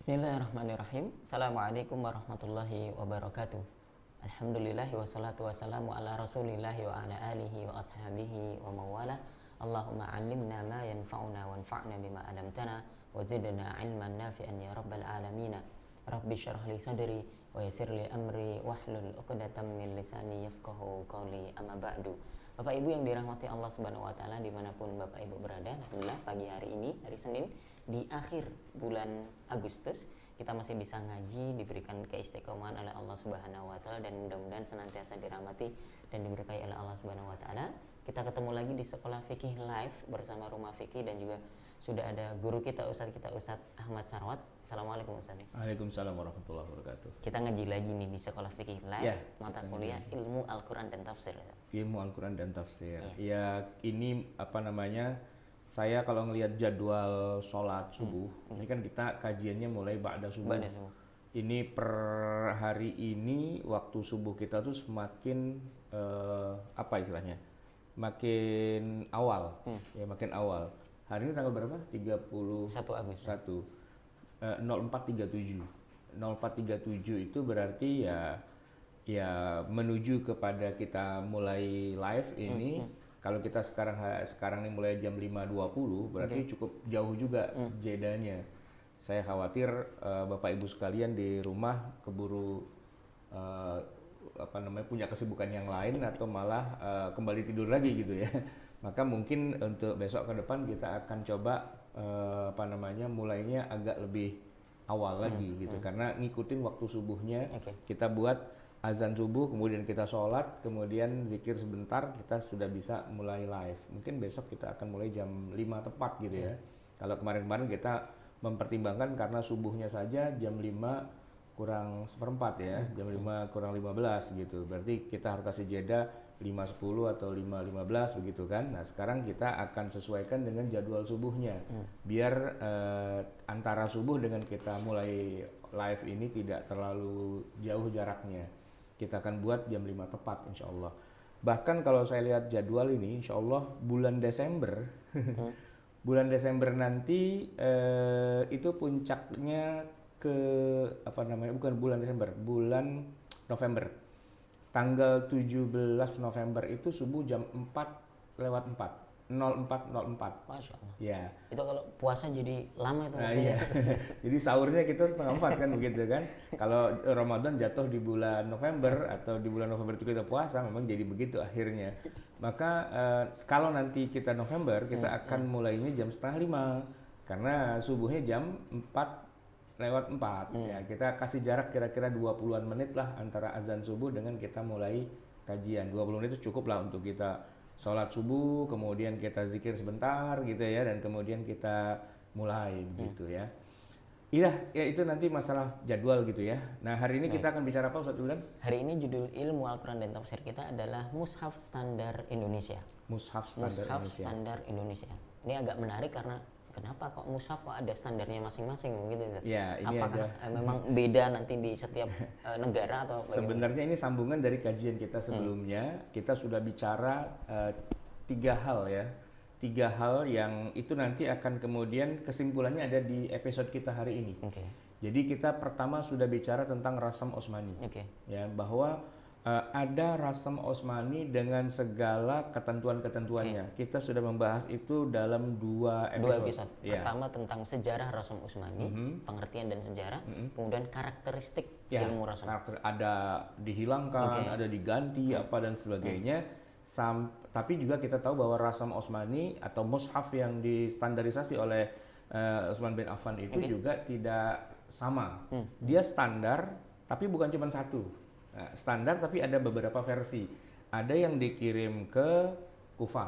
Bismillahirrahmanirrahim. Assalamualaikum warahmatullahi wabarakatuh. Alhamdulillah wassalatu wassalamu ala rasulillahi wa ala alihi wa ashabihi wa mawala. Allahumma alimna ma yanfa'una wanfa'na bima alamtana wa zidna ilman nafi'an ya rabbal alamina. Rabbi syrah li sadri wa yassir li amri wahlul 'uqdatam min lisani yafqahu qawli, amma ba'du. Bapak Ibu yang dirahmati Allah Subhanahu wa taala dimanapun Bapak Ibu berada, alhamdulillah pagi hari ini, hari Senin di akhir bulan Agustus, kita masih bisa ngaji, diberikan keistiqomahan oleh Allah Subhanahu wa taala, dan mudah-mudahan senantiasa dirahmati dan diberkahi oleh Allah Subhanahu wa taala. Kita ketemu lagi di Sekolah Fikih Live bersama Rumah Fikih, dan juga sudah ada guru kita Ustadz Ahmad Sarwat. Assalamualaikum Ustadz. Waalaikumsalam warahmatullahi wabarakatuh. Kita ngaji lagi nih di Sekolah Fikih Live, mata kuliah Ilmu Al-Quran dan Tafsir, Ustadz. Ilmu Al-Quran dan Tafsir. Ya, ini saya kalau ngelihat jadwal sholat subuh, ini kan kita kajiannya mulai ba'da subuh. Ini per hari ini waktu subuh kita tuh semakin makin awal. Ya, makin awal. Hari ini tanggal berapa? 1 Agustus. 0437. 0437 itu berarti ya menuju kepada kita mulai live ini. Kalau kita sekarang ini mulai jam 5.20, berarti cukup jauh juga jedanya. Saya khawatir Bapak Ibu sekalian di rumah keburu punya kesibukan yang lain atau malah kembali tidur lagi gitu ya. Maka mungkin untuk besok ke depan kita akan coba mulainya agak lebih awal lagi gitu, karena ngikutin waktu subuhnya. Kita buat azan subuh, kemudian kita sholat, kemudian zikir sebentar, kita sudah bisa mulai live. Mungkin besok kita akan mulai jam 5 tepat gitu ya. Kalau kemarin-kemarin kita mempertimbangkan karena subuhnya saja jam 5 kurang seperempat ya, jam 5 kurang 15 gitu. Berarti kita harus kasih jeda 5.10 atau 5.15 begitu kan. Nah, sekarang kita akan sesuaikan dengan jadwal subuhnya. Biar antara subuh dengan kita mulai live ini tidak terlalu jauh jaraknya. Kita akan buat jam 5 tepat insya Allah. Bahkan kalau saya lihat jadwal ini, insya Allah bulan Desember, bulan Desember nanti itu puncaknya bukan bulan Desember, bulan November. Tanggal 17 November itu subuh jam 4:04. 04.04. Masya Allah. Ya. Itu kalau puasa jadi lama itu. Nah, iya. Jadi sahurnya kita 3:30 kan begitu kan. Kalau Ramadan jatuh di bulan November atau di bulan November itu kita puasa, memang jadi begitu akhirnya. Maka kalau nanti kita November, kita akan mulainya jam 4:30 karena subuhnya jam 4:04. Ya, kita kasih jarak kira-kira 20-an menit lah antara azan subuh dengan kita mulai kajian. 20 menit itu cukup lah untuk kita sholat subuh, kemudian kita zikir sebentar gitu ya, dan kemudian kita mulai gitu ya. Iya, ya itu nanti masalah jadwal gitu ya. Nah, hari ini kita akan bicara apa Ustaz Ulan? Hari ini judul Ilmu Al-Quran dan Tafsir kita adalah Mushaf Standar Indonesia. Mushaf Standar Indonesia. Ini agak menarik karena kenapa kok mushaf kok ada standarnya masing-masing gitu, Ustaz? Ya, ini apakah memang beda nanti di setiap negara atau bagaimana? Sebenarnya ini sambungan dari kajian kita sebelumnya. Kita sudah bicara 3 hal ya. 3 hal yang itu nanti akan kemudian kesimpulannya ada di episode kita hari ini. Jadi kita pertama sudah bicara tentang Rasam Osmani. Ya, bahwa ada Rasam Osmani dengan segala ketentuan-ketentuannya. Kita sudah membahas itu dalam 2 episode. Pertama tentang sejarah Rasam Osmani, pengertian dan sejarah, kemudian karakteristik ilmu Rasam. Ada dihilangkan, ada diganti, apa dan sebagainya. Tapi juga kita tahu bahwa Rasam Osmani atau mushaf yang distandarisasi oleh Utsman bin Affan itu juga tidak sama. Dia standar, tapi bukan cuma satu. Nah, standar tapi ada beberapa versi. Ada yang dikirim ke Kufah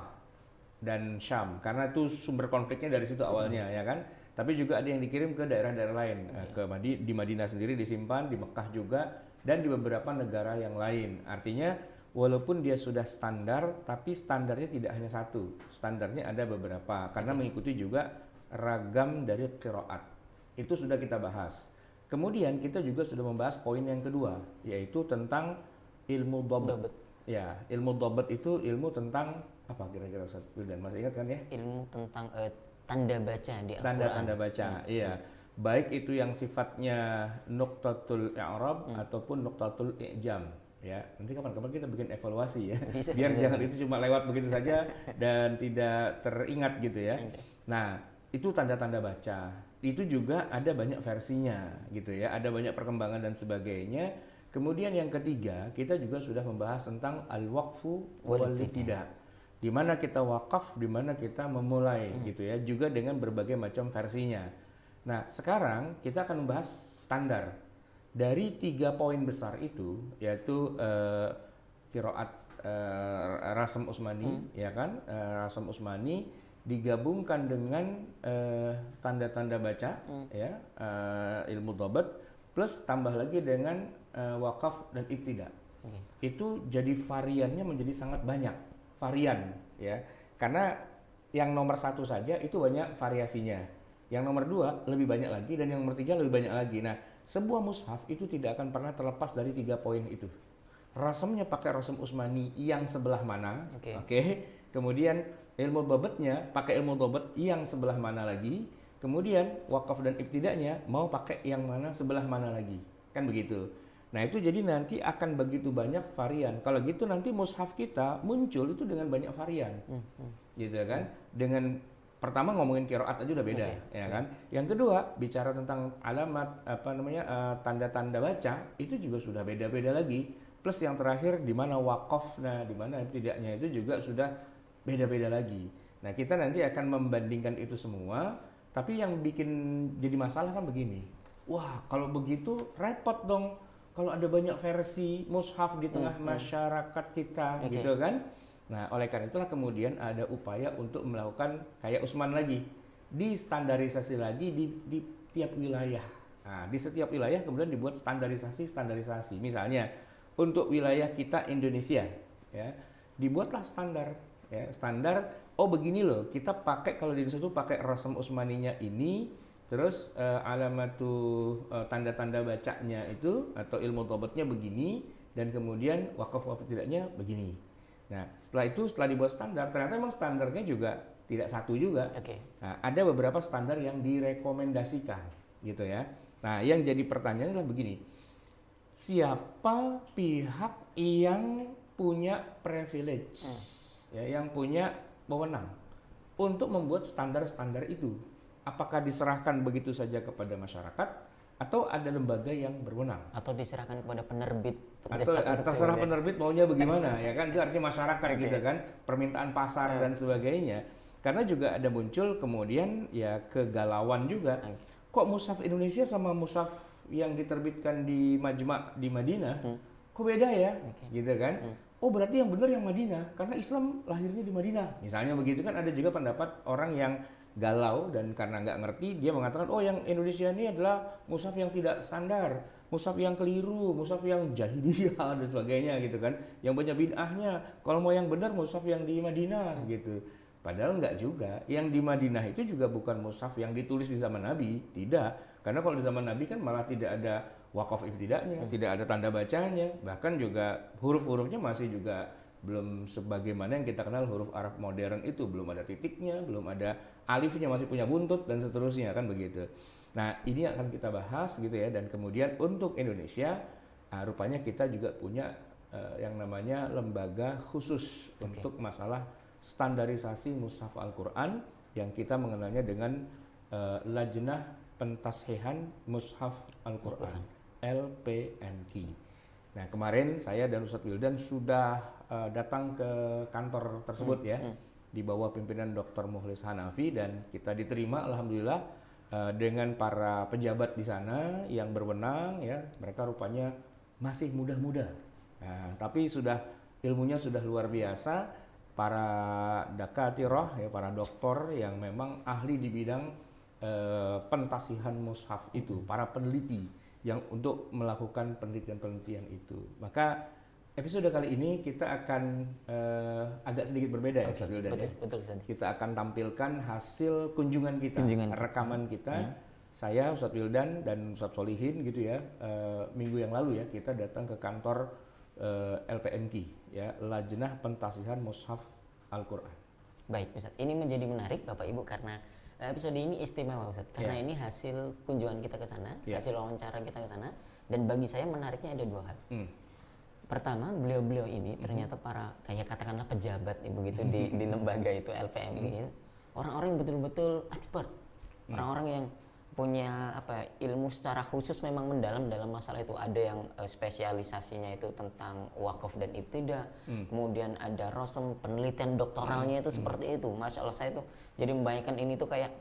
dan Syam karena itu sumber konfliknya dari situ awalnya ya kan. Tapi juga ada yang dikirim ke daerah-daerah lain, di Madinah sendiri disimpan, di Mekah juga, dan di beberapa negara yang lain. Artinya walaupun dia sudah standar, tapi standarnya tidak hanya satu. Standarnya ada beberapa karena mengikuti juga ragam dari qiraat. Itu sudah kita bahas. Kemudian kita juga sudah membahas poin yang kedua, yaitu tentang ilmu dhabt. Ya, ilmu dhabt itu ilmu tentang apa kira-kira Ustaz Wildan? Masih ingat kan ya? Ilmu tentang tanda baca di Al-Quran. Tanda-tanda baca, iya. baik itu yang sifatnya nuqtatul i'rab ataupun nuqtatul i'jam. Ya, nanti kapan-kapan kita bikin evaluasi ya, biar jangan itu cuma lewat begitu saja dan tidak teringat gitu ya. Nah, itu tanda-tanda baca. Itu juga ada banyak versinya gitu ya, ada banyak perkembangan dan sebagainya. Kemudian yang ketiga, kita juga sudah membahas tentang al-waqfu wal ibtida. Di mana kita wakaf, di mana kita memulai gitu ya, juga dengan berbagai macam versinya. Nah, sekarang kita akan membahas standar. Dari 3 poin besar itu, yaitu qiraat Rasm Utsmani, ya kan, Rasm Utsmani digabungkan dengan tanda-tanda baca, ya, ilmu dhabt, plus tambah lagi dengan wakaf dan ibtida. Itu jadi variannya menjadi sangat banyak, varian, ya, karena yang nomor 1 saja itu banyak variasinya, yang nomor 2 lebih banyak lagi, dan yang nomor 3 lebih banyak lagi. Nah, sebuah mushaf itu tidak akan pernah terlepas dari 3 poin itu. Rasamnya pakai Rasm Utsmani yang sebelah mana, oke. Kemudian ilmu dhabtnya pakai ilmu dhabt yang sebelah mana lagi. Kemudian wakaf dan ibtidanya mau pakai yang mana sebelah mana lagi, kan begitu. Nah, itu jadi nanti akan begitu banyak varian. Kalau gitu nanti mushaf kita muncul itu dengan banyak varian, gitu kan. Dengan pertama ngomongin qiraat aja udah beda, ya kan. Yang kedua bicara tentang alamat tanda-tanda baca itu juga sudah beda-beda lagi. Plus yang terakhir di mana wakafnya, di mana ibtidanya itu juga sudah beda-beda lagi. Nah, kita nanti akan membandingkan itu semua. Tapi yang bikin jadi masalah kan begini. Wah, kalau begitu repot dong. Kalau ada banyak versi mushaf di tengah masyarakat kita, gitu kan. Nah, oleh karena itulah kemudian ada upaya untuk melakukan kayak Utsman lagi, distandarisasi lagi di tiap wilayah. Nah, di setiap wilayah kemudian dibuat standarisasi. Misalnya untuk wilayah kita Indonesia, ya, dibuatlah standar, ya, standar. Oh, begini loh, kita pakai kalau di Indonesia itu pakai Rasm Utsmaninya ini, terus tanda-tanda bacanya itu atau ilmu dhabtnya begini, dan kemudian wakaf tidaknya begini. Nah, setelah dibuat standar, ternyata memang standarnya juga tidak satu juga. Nah, ada beberapa standar yang direkomendasikan, gitu ya. Nah, yang jadi pertanyaan adalah begini, siapa pihak yang punya privilege, ya, yang punya wewenang untuk membuat standar-standar itu? Apakah diserahkan begitu saja kepada masyarakat, atau ada lembaga yang berwenang? Atau diserahkan kepada penerbit? Atau terserah penerbit maunya bagaimana, ya kan, itu artinya masyarakat gitu kan, permintaan pasar dan sebagainya. Karena juga ada muncul kemudian ya kegalauan juga, kok mushaf Indonesia sama mushaf yang diterbitkan di Majma' di Madinah kok beda ya, gitu kan. Oh, berarti yang benar yang Madinah karena Islam lahirnya di Madinah, misalnya begitu kan. Ada juga pendapat orang yang galau dan karena nggak ngerti dia mengatakan, oh, yang Indonesia ini adalah mushaf yang tidak standar, mushaf yang keliru, mushaf yang jahiliyah dan sebagainya gitu kan, yang banyak bid'ahnya. Kalau mau yang benar mushaf yang di Madinah gitu. Padahal nggak juga. Yang di Madinah itu juga bukan mushaf yang ditulis di zaman Nabi, tidak. Karena kalau di zaman Nabi kan malah tidak ada wakaf ibtidanya, tidak ada tanda bacanya, bahkan juga huruf-hurufnya masih juga belum sebagaimana yang kita kenal huruf Arab modern itu, belum ada titiknya, belum ada alifnya, masih punya buntut dan seterusnya, kan begitu. Nah, ini akan kita bahas gitu ya. Dan kemudian untuk Indonesia, rupanya kita juga punya yang namanya lembaga khusus untuk masalah standarisasi mushaf Al-Quran, yang kita mengenalnya dengan Lajnah Pentashihan Mushaf Al-Quran, LPMQ. Nah, kemarin saya dan Ustadz Wildan sudah datang ke kantor tersebut ya, di bawah pimpinan Dr. Mukhlis Hanafi, dan kita diterima alhamdulillah dengan para pejabat di sana yang berwenang ya. Mereka rupanya masih muda-muda. Nah, tapi ilmunya sudah luar biasa, para dakatirah ya, para doktor yang memang ahli di bidang pentasihan mushaf itu, para peneliti yang untuk melakukan penelitian-penelitian itu. Maka episode kali ini kita akan agak sedikit berbeda ya, betul. Kita akan tampilkan hasil kunjungan kita, rekaman kita. Saya, Ustadz Wildan dan Ustadz Solihin gitu ya, minggu yang lalu ya kita datang ke kantor LPMQ ya, Lajnah Pentasihan Mushaf Al-Quran. Baik Ustadz, ini menjadi menarik Bapak Ibu karena episode ini istimewa Ustaz, karena ini hasil kunjungan kita ke sana, hasil wawancara kita ke sana, dan bagi saya menariknya ada 2 hal. Pertama, beliau-beliau ini ternyata para kayak katakanlah pejabat begitu di lembaga itu LPMI, orang-orang yang betul-betul expert, orang-orang yang punya ilmu secara khusus memang mendalam dalam masalah itu. Ada yang spesialisasinya itu tentang wakaf dan ibtidah, kemudian ada Rosem penelitian doktoralnya itu seperti itu. Masya Allah, saya tuh jadi membayangkan ini tuh kayak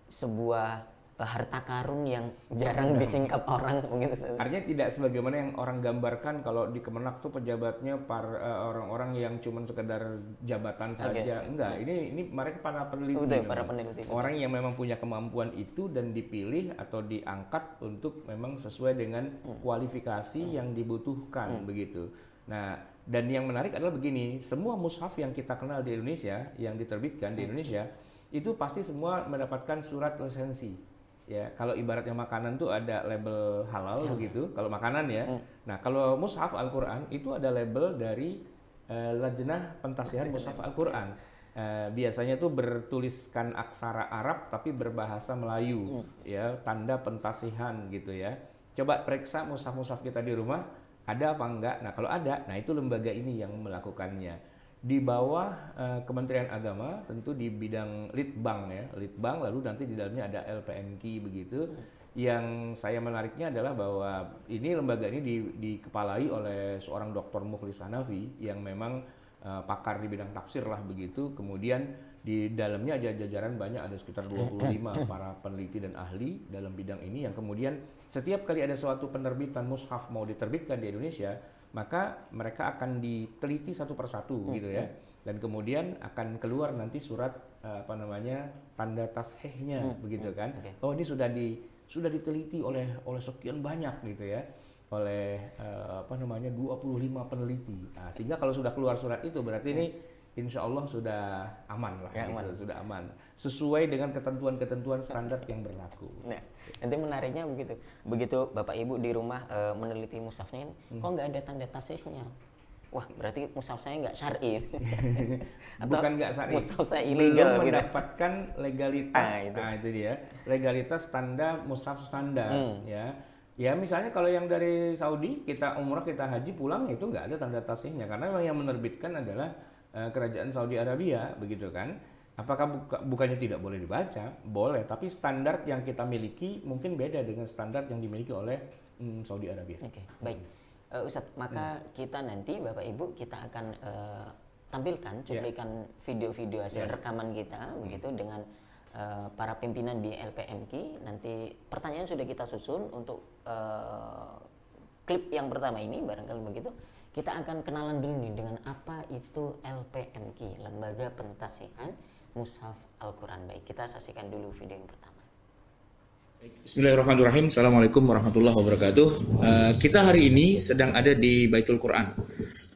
sebuah harta karun yang jarang disingkap orang begitu. Artinya tidak sebagaimana yang orang gambarkan kalau di Kemenak tuh pejabatnya orang-orang yang cuman sekedar jabatan saja. Enggak, ini mereka para peneliti. Para peneliti. Orang yang memang punya kemampuan itu dan dipilih atau diangkat untuk memang sesuai dengan kualifikasi yang dibutuhkan begitu. Nah, dan yang menarik adalah begini, semua mushaf yang kita kenal di Indonesia yang diterbitkan di Indonesia itu pasti semua mendapatkan surat lisensi. Ya, kalau ibaratnya makanan tuh ada label halal begitu, kalau makanan ya. Nah, kalau mushaf Al-Qur'an itu ada label dari Lajnah Pentasihan Mushaf Al-Qur'an. Biasanya tuh bertuliskan aksara Arab tapi berbahasa Melayu, ya, tanda pentasihan gitu ya. Coba periksa mushaf-mushaf kita di rumah, ada apa enggak? Nah, kalau ada, nah itu lembaga ini yang melakukannya. Di bawah Kementerian Agama, tentu di bidang litbang ya, litbang, lalu nanti di dalamnya ada LPMK begitu. Yang saya menariknya adalah bahwa ini lembaga ini dikepalai oleh seorang Dr. Mukhlis Hanafi yang memang pakar di bidang tafsir lah begitu. Kemudian di dalamnya ada jajaran banyak, ada sekitar 25 para peneliti dan ahli dalam bidang ini yang kemudian setiap kali ada suatu penerbitan mushaf mau diterbitkan di Indonesia, maka mereka akan diteliti satu persatu gitu ya, dan kemudian akan keluar nanti surat tanda tashihnya begitu kan. Oh, ini sudah diteliti oleh sekian banyak gitu ya, oleh 25 peneliti. Nah, sehingga kalau sudah keluar surat itu berarti ini insya Allah sudah aman lah, ya, gitu. Sudah aman sesuai dengan ketentuan-ketentuan standar yang berlaku. Nah, nanti menariknya begitu Bapak Ibu di rumah meneliti mushafnya, kok nggak ada tanda tasisnya? Wah, berarti mushaf saya nggak syar'i. Bukan nggak syar'i, mushaf saya ilegal. Belum mendapatkan legalitas. Nah, itu dia, legalitas tanda mushaf standar ya. Ya misalnya kalau yang dari Saudi kita umrah kita haji pulang itu nggak ada tanda tasihnya karena memang yang menerbitkan adalah kerajaan Saudi Arabia begitu kan. Apakah bukannya tidak boleh dibaca? Boleh, tapi standar yang kita miliki mungkin beda dengan standar yang dimiliki oleh Saudi Arabia. Oke, baik. Ustadz, maka kita nanti Bapak Ibu kita akan tampilkan cuplikan video-video hasil rekaman kita begitu dengan para pimpinan di LPMK. Nanti pertanyaan sudah kita susun untuk klip yang pertama ini barangkali begitu. Kita akan kenalan dulu nih dengan apa itu LPMK, Lembaga Pentasihan Mushaf Al-Quran. Baik, kita saksikan dulu video yang pertama. Bismillahirrahmanirrahim. Assalamualaikum warahmatullahi wabarakatuh. Kita hari ini sedang ada di Baitul Quran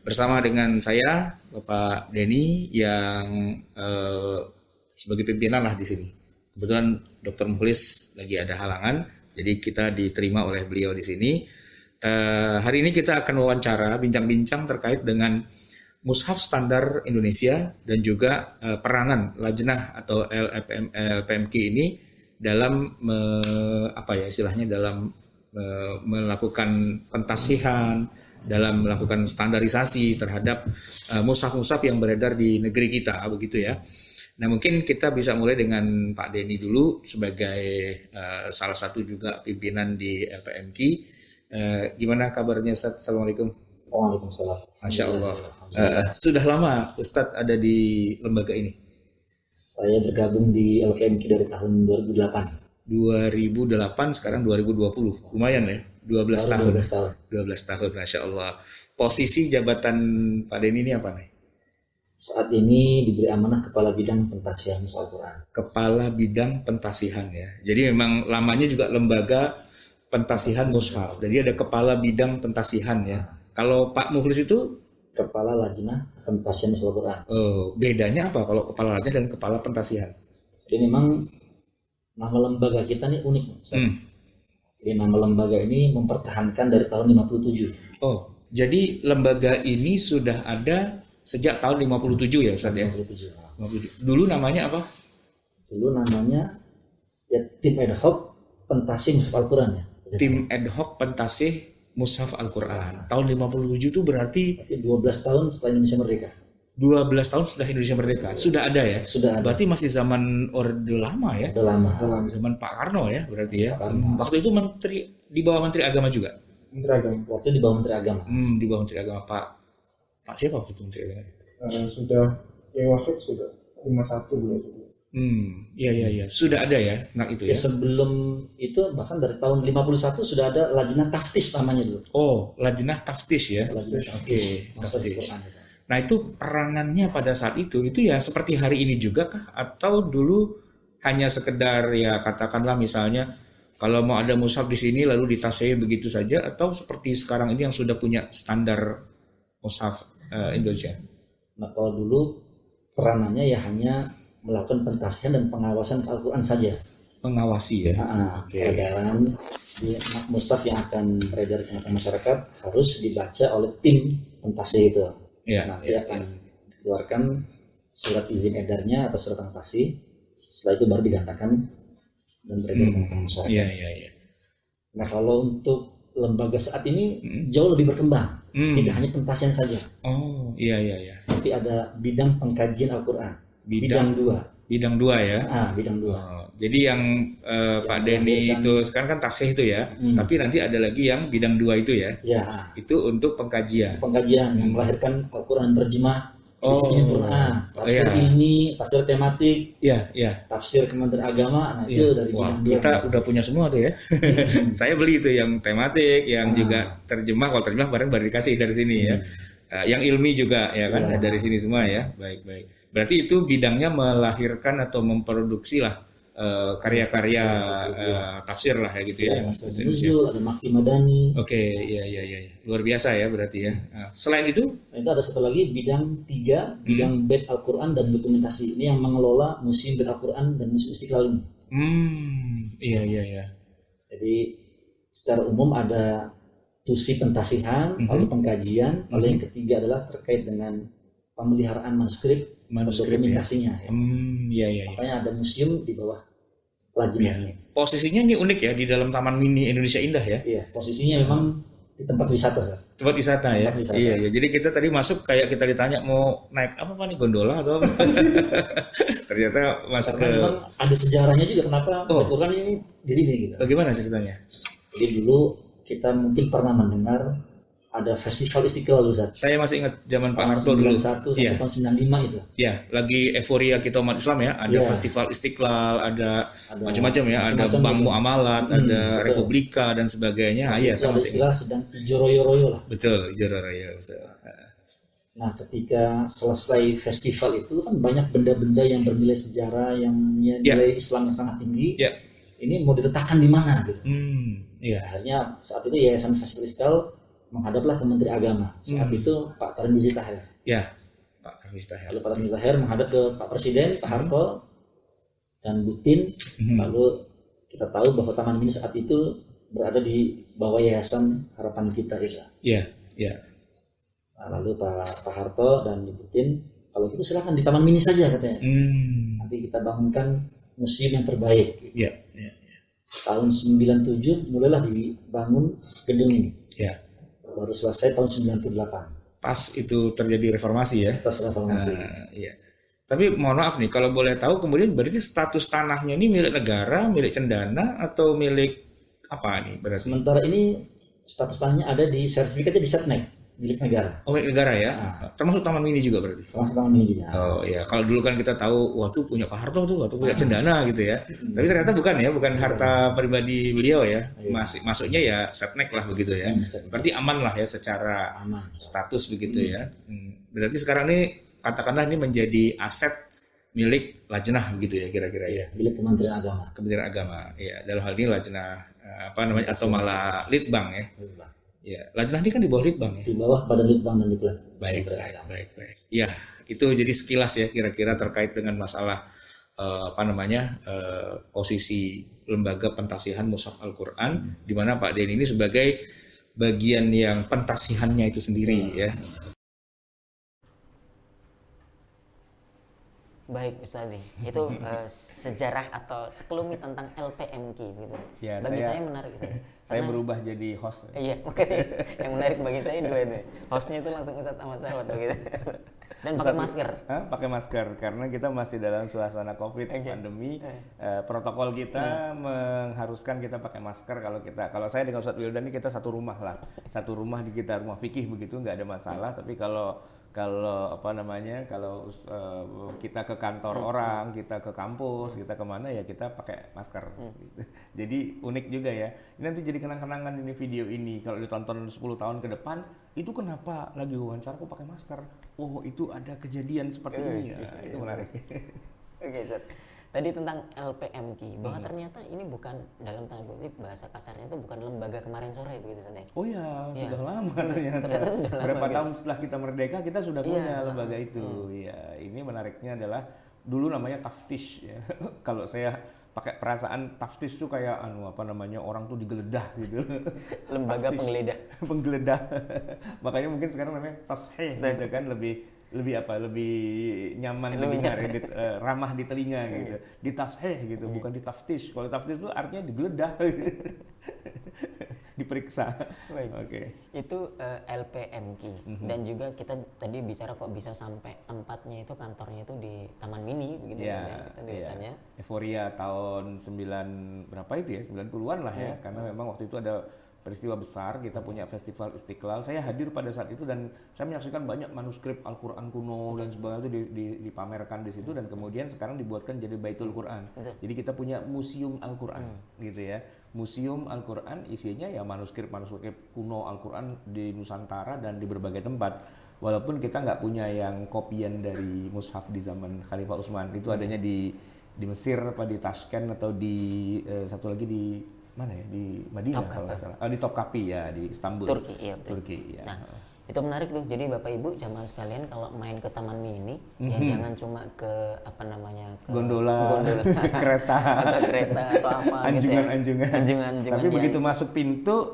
bersama dengan saya, Bapak Denny, yang sebagai pimpinan lah di sini. Kebetulan Dr. Mukhlis lagi ada halangan, jadi kita diterima oleh beliau di sini. Hari ini kita akan wawancara, bincang-bincang terkait dengan Mushaf Standar Indonesia dan juga peranan Lajnah atau LPMK ini dalam dalam melakukan pentasihan, dalam melakukan standarisasi terhadap mushaf-mushaf yang beredar di negeri kita begitu ya. Nah, mungkin kita bisa mulai dengan Pak Denny dulu sebagai salah satu juga pimpinan di LPMK. Gimana kabarnya Ustaz? Assalamualaikum. Waalaikumsalam. Masya Allah. Sudah lama Ustadz ada di lembaga ini? Saya bergabung di LPMK dari tahun 2008. 2008, sekarang 2020. Lumayan ya, 12 tahun. 12 tahun, Masya Allah. Posisi jabatan Pak Denny ini apa nih? Saat ini diberi amanah Kepala Bidang Pentasihan Mushaf Al-Quran. Kepala Bidang Pentasihan ya. Jadi memang lamanya juga Lembaga Pentasihan Mushaf. Jadi ada Kepala Bidang Pentasihan ya. Kalau Pak Mukhlis itu? Kepala Lajnah Pentasihan Mushaf Al-Quran. Oh, bedanya apa kalau Kepala Lajnah dan Kepala Pentasihan? Jadi memang nama lembaga kita ini unik. Jadi nama lembaga ini mempertahankan dari tahun 57. Oh, jadi lembaga ini sudah ada sejak tahun 57 ya Ustaz ya? 57. Dulu namanya apa? Dulu namanya ya tim ad hoc pentasih mushaf Al-Quran ya. Tim ad hoc pentasih mushaf Al-Quran. Tahun 57 itu berarti 12 tahun setelah Indonesia merdeka. 12 tahun setelah Indonesia merdeka. Sudah ada ya? Sudah ada. Berarti masih zaman Orde Lama ya? Udah lama. Zaman Pak Karno ya berarti ya. Pak Karno. Waktu itu menteri di bawah Menteri Agama juga. Menteri Agama. Waktu itu di bawah Menteri Agama. Di bawah Menteri Agama Pak siapa waktu itu Menteri Agama? Sudah Wahid sudah 51 bulan itu. Iya. Sudah ada ya, itu Ya ya. sebelum itu bahkan dari tahun 51 sudah ada Lajnah Taftis namanya dulu. Oh, Lajnah Taftis ya. Lajnah Oke, Mushaf Taftis. Al-Quran itu. Nah itu peranannya pada saat itu ya seperti hari ini juga kah? Atau dulu hanya sekedar ya katakanlah misalnya kalau mau ada mushaf di sini lalu ditasih begitu saja, atau seperti sekarang ini yang sudah punya standar mushaf Indonesia? Nah kalau dulu peranannya ya hanya melakukan pentasihan dan pengawasan Al-Quran saja. Mengawasi ya. Oke. Peredaran di mushaf yang akan beredar ke masyarakat harus dibaca oleh tim pentasih itu. Ya, Nanti akan keluarkan surat izin edarnya atau surat pentasih. Setelah itu baru digandakan dan beredar ke masyarakat. Iya. Nah kalau untuk lembaga saat ini jauh lebih berkembang. Tidak hanya pentasihan saja. Oh, iya. Tapi ada bidang pengkajian Al-Quran. Bidang 2. Bidang 2 ya. Bidang 2. Oh, jadi yang Pak Denny itu sekarang kan tasih itu ya, tapi nanti ada lagi yang bidang 2 itu ya. Ya. Itu untuk pengkajian. Pengkajian yang melahirkan Al-Quran terjemah. Tafsir ilmi, tafsir tematik, tafsir Kementerian Agama. Nah itu dari bidang 2. Kita udah punya semua tuh ya. Saya beli itu yang tematik, yang juga terjemah. Kalau terjemah baru dikasih dari sini ya. Yang ilmi juga ya kan dari sini semua ya. Baik. Berarti itu bidangnya melahirkan atau memproduksi lah karya-karya tafsir lah ya gitu ya. Nuzul, ada Makti Madani. Oke, iya. Luar biasa ya berarti ya. Selain itu ada satu lagi bidang 3, bidang bait Al-Quran dan dokumentasi. Ini yang mengelola museum bait Al-Quran dan museum Istiqlal ini. Iya. Jadi secara umum ada tusi pentasihan, lalu pengkajian, lalu yang ketiga adalah terkait dengan pemeliharaan manuskrip dokumentasinya. Iya. Makanya ada museum di bawah lajnah ini. Posisinya ini unik ya di dalam Taman Mini Indonesia Indah ya. Iya, posisinya memang di tempat wisata. Tempat wisata ya. Iya. Jadi kita tadi masuk kayak kita ditanya mau naik apa nih, gondola atau apa? Ternyata masuk ke. Memang ada sejarahnya juga kenapa Al-Quran ini di sini gitu. Bagaimana ceritanya? Jadi dulu kita mungkin pernah mendengar ada festival Istiqlal Ustaz. Saya masih ingat zaman Pak Harto dulu. 91 sampai tahun 95 itu. Ya, lagi euforia kita umat Islam ya. Ada festival Istiqlal, ada macam-macam ya. Ada Bank Muamalat, ada Republika dan sebagainya. Iya, saya masih ingat. Sedang hijau royo-royo lah. Betul, hijau royo betul. Nah, ketika selesai festival itu kan banyak benda-benda yang bernilai sejarah, yang nilai Islam yang sangat tinggi. Ini mau diletakkan di mana gitu. Akhirnya saat itu Yayasan Festival Istiqlal menghadaplah ke Menteri Agama. Saat itu Pak Tarmizi Tahir. Ya, Pak Tarmizi Tahir. Lalu Pak Tarmizi Tahir menghadap ke Pak Presiden, Pak Harto, dan Bu Tin. Lalu kita tahu bahwa Taman Mini saat itu berada di bawah Yayasan Harapan Kita itu. Iya. Nah, lalu Pak Harto dan Bu Tin, kalau gitu silakan di Taman Mini saja katanya. Nanti kita bangunkan museum yang terbaik. Iya. Tahun 97 mulailah dibangun gedung ini. Baru selesai tahun 98. Pas itu terjadi reformasi ya. Pas reformasi. Iya. Tapi mohon maaf nih, kalau boleh tahu kemudian berarti status tanahnya ini milik negara, milik Cendana atau milik apa nih berarti? Sementara ini status tanahnya ada di sertifikatnya di Setnek, milik negara. Oh, milik negara ya. Termasuk Taman Mini juga berarti. Termasuk Taman Mini juga. Oh iya, kalau dulu kan kita tahu waktu punya Pak Harto tuh, waktu punya Cendana gitu ya. Tapi ternyata bukan ya, bukan harta pribadi beliau ya. Masuknya ya Setnek lah begitu ya. Berarti aman lah ya secara status begitu ya. Berarti sekarang ini katakanlah ini menjadi aset milik Lajnah begitu ya kira-kira ya. Milik Kementerian Agama. Kementerian Agama. Ya, dalam hal ini Lajnah apa namanya atau malah Litbang ya. Ya, Lajnah ini kan di bawah Litbang ya. Di bawah Badan Litbang dan Diklat. Baik. Ya, itu jadi sekilas ya kira-kira terkait dengan masalah posisi lembaga pentasihan mushaf Al-Quran, di mana Pak Denny ini sebagai bagian yang pentasihannya itu sendiri ya. Baik Ustaz, itu sejarah atau sekelumit tentang LPMK gitu. Ya, bagi saya menarik Ustaz. Saya berubah jadi host. Iya, makanya yang menarik bagi saya dua itu. Hostnya itu langsung Ustaz Ahmad Sarwat begitu. Dan pakai masker. Pakai masker karena kita masih dalam suasana Covid pandemi. Protokol kita mengharuskan kita pakai masker kalau saya dengan Ustaz Wildan ini kita satu rumah lah. Satu rumah di kita rumah fikih begitu nggak ada masalah, tapi kalau kita ke kantor orang, kita ke kampus, kita kemana ya kita pakai masker. Gitu. Jadi unik juga ya. Ini nanti jadi kenang-kenangan ini video ini kalau ditonton 10 tahun ke depan, itu kenapa lagi wawancara kok pakai masker? Oh itu ada kejadian seperti ini ya. Itu menarik. Oke, Ustaz. Tadi tentang LPMK, bahwa ternyata ini bukan dalam tanda kutip bahasa kasarnya itu bukan lembaga kemarin sore begitu Ustaz. Oh ya, sudah lama ternyata. Berapa tahun setelah kita merdeka kita sudah punya lembaga itu. Ya, ini menariknya adalah dulu namanya taftish ya. Kalau saya pakai perasaan taftish tuh kayak orang tuh digeledah gitu. Lembaga penggeledah. Penggeledah. Makanya mungkin sekarang namanya tasheh gitu kan, lebih nyaman, lebih ramah di telinga gitu. Ditasheh gitu, bukan ditaftish. Kalau taftish itu artinya digeledah. Diperiksa. Oke. Itu LPMK. Dan juga kita tadi bicara kok bisa sampai tempatnya itu kantornya itu di Taman Mini begitu ya. Kita Euforia tahun 90-an lah ya. Karena memang waktu itu ada peristiwa besar, kita punya Festival Istiqlal. Saya hadir pada saat itu dan saya menyaksikan banyak manuskrip Al-Quran kuno dan sebagainya itu dipamerkan di situ, dan kemudian sekarang dibuatkan jadi Baitul Quran. Jadi kita punya museum Al-Quran gitu ya. Museum Al-Quran isinya ya manuskrip kuno Al-Quran di Nusantara dan di berbagai tempat. Walaupun kita nggak punya yang kopian dari mushaf di zaman Khalifah Utsman, itu adanya di Mesir, di Tashkent, atau di satu lagi di mana ya, di Madinah kalau nggak salah, di Topkapi ya, di Istanbul, Turki, iya betul. Turki ya. Nah itu menarik tuh, jadi Bapak Ibu jamaah sekalian kalau main ke Taman Mini ya jangan cuma ke ke gondola kereta atau apa anjungan tapi begitu masuk pintu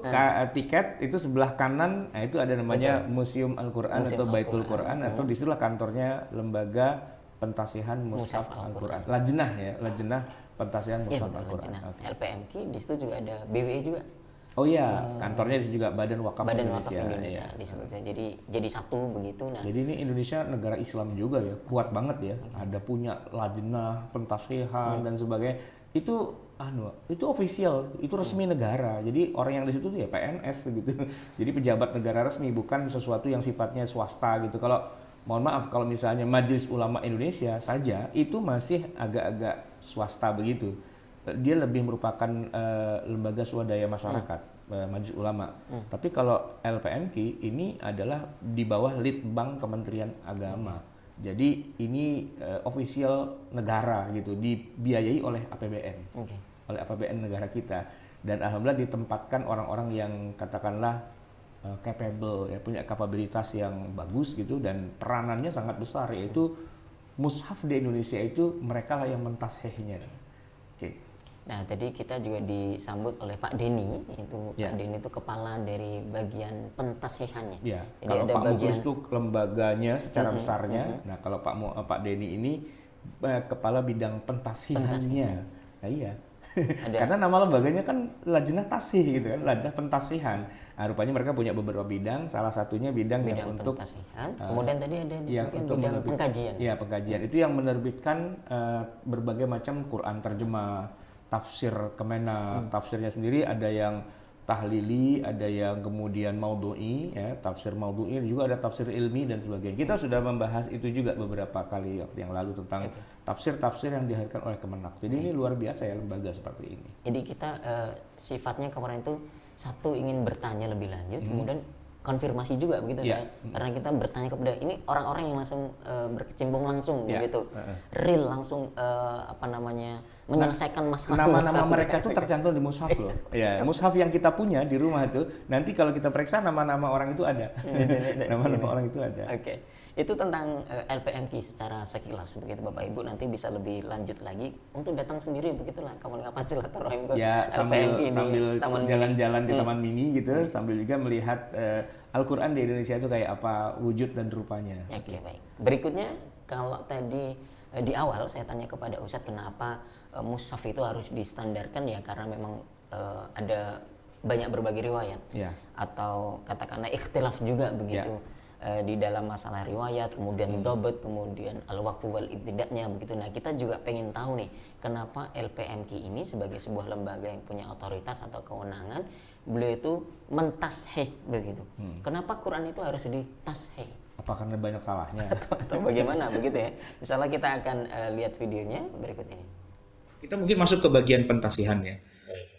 tiket itu sebelah kanan, nah itu ada namanya Museum Al-Quran atau Baitul Quran, atau disitulah kantornya lembaga pentasihan mushaf Al-Quran, Lajnah Pentasihan Mushaf Al-Quran. LPMK di situ juga ada BWI juga. Oh iya, kantornya di situ juga Badan Wakaf Indonesia. Ya. Di situ. Jadi satu begitu. Nah, jadi ini Indonesia negara Islam juga ya, kuat banget ya. Ada punya Lajnah Pentasihan dan sebagainya. Itu official, itu resmi negara. Jadi orang yang di situ tuh ya PNS gitu. Jadi pejabat negara resmi, bukan sesuatu yang sifatnya swasta gitu. Kalau mohon maaf, kalau misalnya Majelis Ulama Indonesia saja itu masih agak-agak swasta begitu. Dia lebih merupakan lembaga swadaya masyarakat, Majelis Ulama. Tapi kalau LPMK ini adalah di bawah Litbang Kementerian Agama. Jadi ini official negara gitu, dibiayai oleh APBN. Oleh APBN negara kita. Dan alhamdulillah ditempatkan orang-orang yang katakanlah capable ya, punya kapabilitas yang bagus gitu, dan peranannya sangat besar, yaitu mushaf di Indonesia itu mereka lah yang mentashehnya. Nah tadi kita juga disambut oleh Pak Denny, Pak Denny itu kepala dari bagian pentasihannya. Ya. Jadi kalau ada Pak bagian Mukhlis itu lembaganya secara besarnya. Nah kalau Pak Denny ini kepala bidang pentasihannya. Nah iya. Karena nama lembaganya kan Lajnah Tasih gitu kan, Lajnah Pentasihan. Nah, rupanya mereka punya beberapa bidang, salah satunya bidang yang untuk pentasihan. Kemudian tadi ada disebutkan bidang pengkajian. Iya, pengkajian. Itu yang menerbitkan berbagai macam Quran terjemah, tafsir Kemenak, tafsirnya sendiri ada yang tahlili, ada yang kemudian maudhu'i ya, tafsir maudhu'i, juga ada tafsir ilmi dan sebagainya. Kita sudah membahas itu juga beberapa kali waktu yang lalu tentang tafsir-tafsir yang dihadirkan oleh Kemenak. Jadi ini luar biasa ya lembaga seperti ini. Jadi kita sifatnya kemarin itu satu ingin bertanya lebih lanjut, kemudian konfirmasi juga begitu saya. Karena kita bertanya kepada ini orang-orang yang langsung berkecimpung langsung begitu. Real langsung menyelesaikan masalah nama-nama mereka itu tercantum di mushaf loh. Ya, mushaf yang kita punya di rumah itu, nanti kalau kita periksa nama-nama orang itu ada. Nama-nama orang itu ada. Oke. Itu tentang LPMK secara sekilas begitu Bapak Ibu, nanti bisa lebih lanjut lagi untuk datang sendiri begitulah kapan-kapan silaturahim ke LPMK sambil jalan-jalan di Taman Mini gitu, sambil juga melihat Al-Quran di Indonesia itu kayak apa wujud dan rupanya. Oke, baik. Berikutnya kalau tadi di awal saya tanya kepada Ustadz kenapa mushaf itu harus distandarkan, ya karena memang ada banyak berbagai riwayat atau katakanlah ikhtilaf juga begitu di dalam masalah riwayat, kemudian dobat, kemudian al-waqfu wal ibtida'nya begitu. Nah, kita juga pengen tahu nih, kenapa LPMK ini sebagai sebuah lembaga yang punya otoritas atau kewenangan, beliau itu mentasheh begitu. Kenapa Quran itu harus ditasheh? Apa karena banyak salahnya? atau bagaimana begitu ya? Misalnya kita akan lihat videonya berikut ini. Kita mungkin masuk ke bagian pentasihan ya.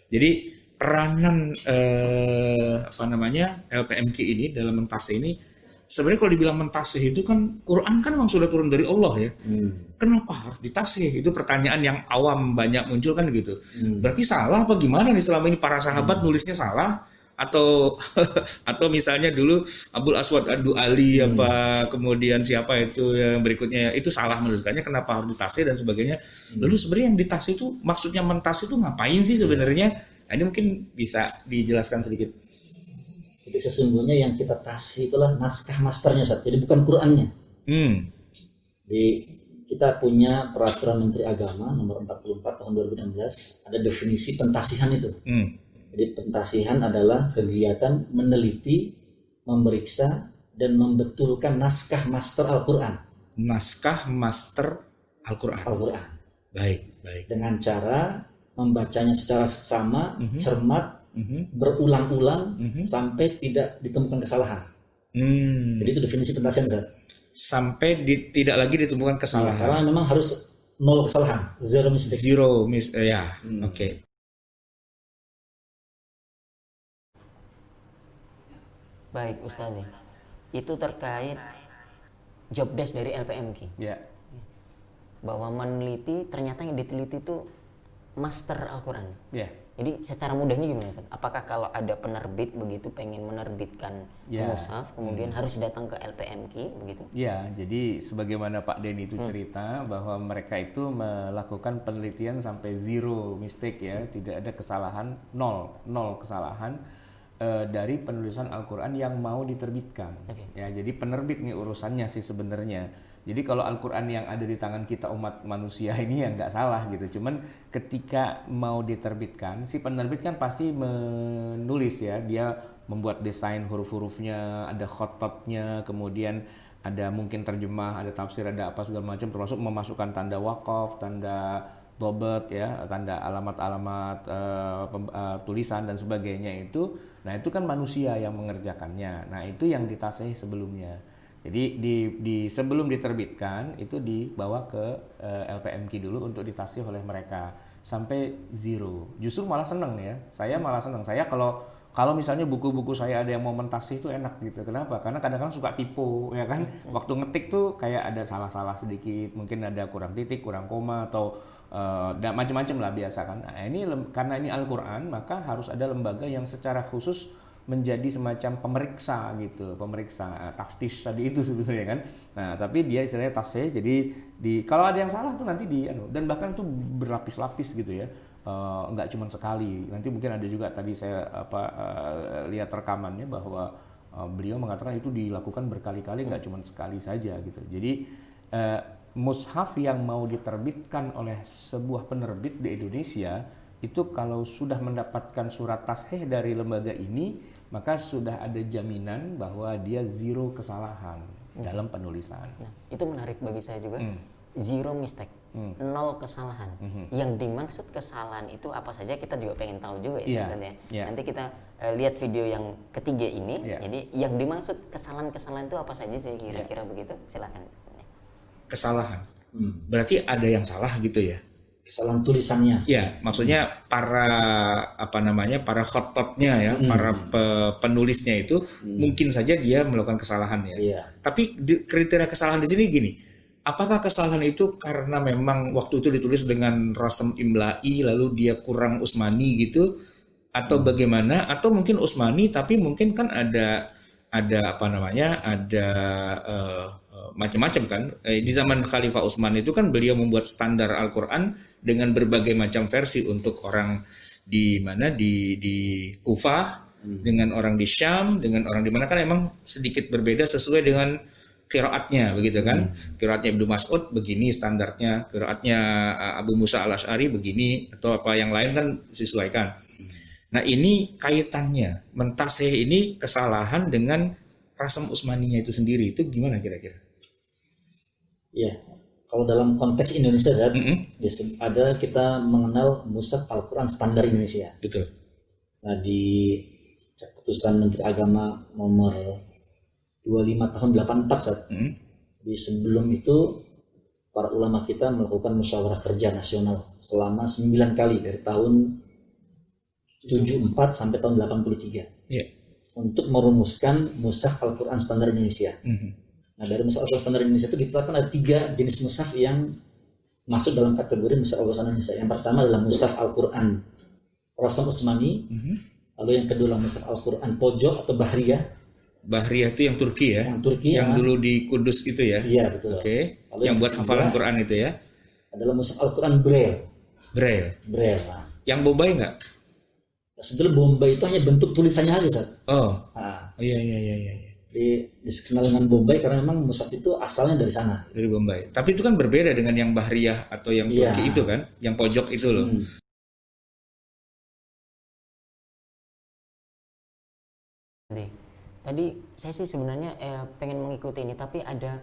Jadi peranan LPMK ini dalam mentasih ini, sebenarnya kalau dibilang mentasih itu kan Quran kan memang sudah turun dari Allah ya. Kenapa harus ditasih? Itu pertanyaan yang awam banyak muncul kan gitu. Berarti salah apa gimana nih selama ini para sahabat nulisnya salah? Atau misalnya dulu Abul Aswad Ad-Du'ali apa kemudian siapa itu yang berikutnya itu salah menurutkannya, kenapa harus ditasih dan sebagainya. Lalu sebenarnya yang ditasih itu maksudnya mentasih itu ngapain sih sebenarnya? Nah, ini mungkin bisa dijelaskan sedikit. Jadi sesungguhnya yang kita tasih itulah naskah masternya, jadi bukan Qurannya. Jadi kita punya peraturan Menteri Agama nomor 44 tahun 2016, ada definisi pentasihan itu. Jadi pentasihan adalah kegiatan meneliti, memeriksa, dan membetulkan naskah master Al-Quran. Naskah master Al-Quran. Baik. Dengan cara membacanya secara seksama, cermat, berulang-ulang, sampai tidak ditemukan kesalahan. Jadi itu definisi pentasihan, Ustaz. Sampai tidak lagi ditemukan kesalahan. Karena memang harus 0 kesalahan, zero mistake. Oke. Baik Ustaz, itu terkait job desk dari LPMK. Bahwa meneliti, ternyata yang diteliti itu master Al-Quran. Jadi secara mudahnya gimana Ustaz? Apakah kalau ada penerbit begitu pengen menerbitkan mushaf, kemudian harus datang ke LPMK begitu? Ya, jadi sebagaimana Pak Denny itu cerita bahwa mereka itu melakukan penelitian sampai zero mistake ya, tidak ada kesalahan, nol kesalahan dari penulisan Al-Quran yang mau diterbitkan. Ya, jadi penerbit nih urusannya sih sebenarnya. Jadi kalau Al-Quran yang ada di tangan kita umat manusia ini ya nggak salah gitu. Cuman ketika mau diterbitkan, si penerbit kan pasti menulis ya. Dia membuat desain huruf-hurufnya, ada khototnya, kemudian ada mungkin terjemah, ada tafsir, ada apa segala macam, termasuk memasukkan tanda wakaf, tanda dobat ya, tanda alamat-alamat tulisan dan sebagainya itu. Nah itu kan manusia yang mengerjakannya. Nah itu yang ditasih sebelumnya. Jadi di sebelum diterbitkan itu dibawa ke LPMK dulu untuk ditasih oleh mereka sampai zero. Justru malah seneng ya. Saya malah seneng. Saya kalau misalnya buku-buku saya ada yang mau mentasih itu enak gitu. Kenapa? Karena kadang-kadang suka tipu ya kan. Waktu ngetik tuh kayak ada salah-salah sedikit, mungkin ada kurang titik, kurang koma atau macam-macam lah biasa kan. Nah, ini karena ini Al-Quran, maka harus ada lembaga yang secara khusus menjadi semacam pemeriksa gitu, pemeriksa taftish tadi itu sebetulnya kan. Nah, tapi dia istilahnya tasih, jadi kalau ada yang salah tuh nanti dan bahkan tuh berlapis-lapis gitu ya. Enggak cuma sekali. Nanti mungkin ada juga tadi saya lihat rekamannya bahwa beliau mengatakan itu dilakukan berkali-kali, enggak cuma sekali saja gitu. Jadi mushaf yang mau diterbitkan oleh sebuah penerbit di Indonesia itu kalau sudah mendapatkan surat tasheh dari lembaga ini, maka sudah ada jaminan bahwa dia zero kesalahan dalam penulisan. Nah, itu menarik bagi saya juga. Zero mistake, 0 kesalahan. Yang dimaksud kesalahan itu apa saja, kita juga pengen tahu juga ya. Nanti kita lihat video yang ketiga ini. Jadi yang dimaksud kesalahan-kesalahan itu apa saja sih kira-kira begitu? Silakan. Kesalahan. Berarti ada yang salah gitu ya? Kesalahan tulisannya. Ya, maksudnya para khototnya ya, para penulisnya itu mungkin saja dia melakukan kesalahan ya. Tapi kriteria kesalahan di sini gini, apakah kesalahan itu karena memang waktu itu ditulis dengan rasam imla'i lalu dia kurang usmani gitu, atau bagaimana? Atau mungkin usmani tapi mungkin kan ada macam-macam kan. Di zaman Khalifah Utsman itu kan beliau membuat standar Al-Quran dengan berbagai macam versi untuk orang di mana di Kufah, dengan orang di Syam, dengan orang di mana kan emang sedikit berbeda sesuai dengan qiraatnya begitu kan. Qiraatnya Ibnu Mas'ud begini standarnya, qiraatnya Abu Musa al-Asy'ari begini, atau apa yang lain kan disesuaikan. Nah, ini kaitannya mentasih ini kesalahan dengan Rasam Utsmaniyah itu sendiri, itu gimana kira-kira? Ya, kalau dalam konteks Indonesia ada kita mengenal Mushaf Al-Quran Standar Indonesia. Betul. Nah, di keputusan Menteri Agama nomor 25 tahun 84 di sebelum itu para ulama kita melakukan musyawarah kerja nasional selama 9 kali dari tahun 74 sampai tahun 83 untuk merumuskan Mushaf Al-Quran Standar Indonesia. Nah, dari Mushaf Al-Quran Standar Indonesia itu ditetapkan ada 3 jenis mushaf yang masuk dalam kategori Mushaf Al-Quran Standar Indonesia. Yang pertama adalah Mushaf Al-Quran Rasam Utsmani, lalu yang kedua adalah Mushaf Al-Quran Pojok atau Bahriyah. Bahriyah itu yang Turki ya? Yang Turki yang dulu di Kudus itu ya? Iya, betul. Oke. Yang buat hafalan Quran itu ya? Adalah Mushaf Al-Quran Braille. Braille. Nah. Yang Bombay nggak? Sebetulnya Bombay itu hanya bentuk tulisannya aja, Ustaz. Iya. Dikenal dengan Bombay karena memang mushaf itu asalnya dari sana. Dari Bombay. Tapi itu kan berbeda dengan yang Bahriyah atau yang Turki itu kan? Yang pojok itu loh. Tadi saya sih sebenarnya pengen mengikuti ini, tapi ada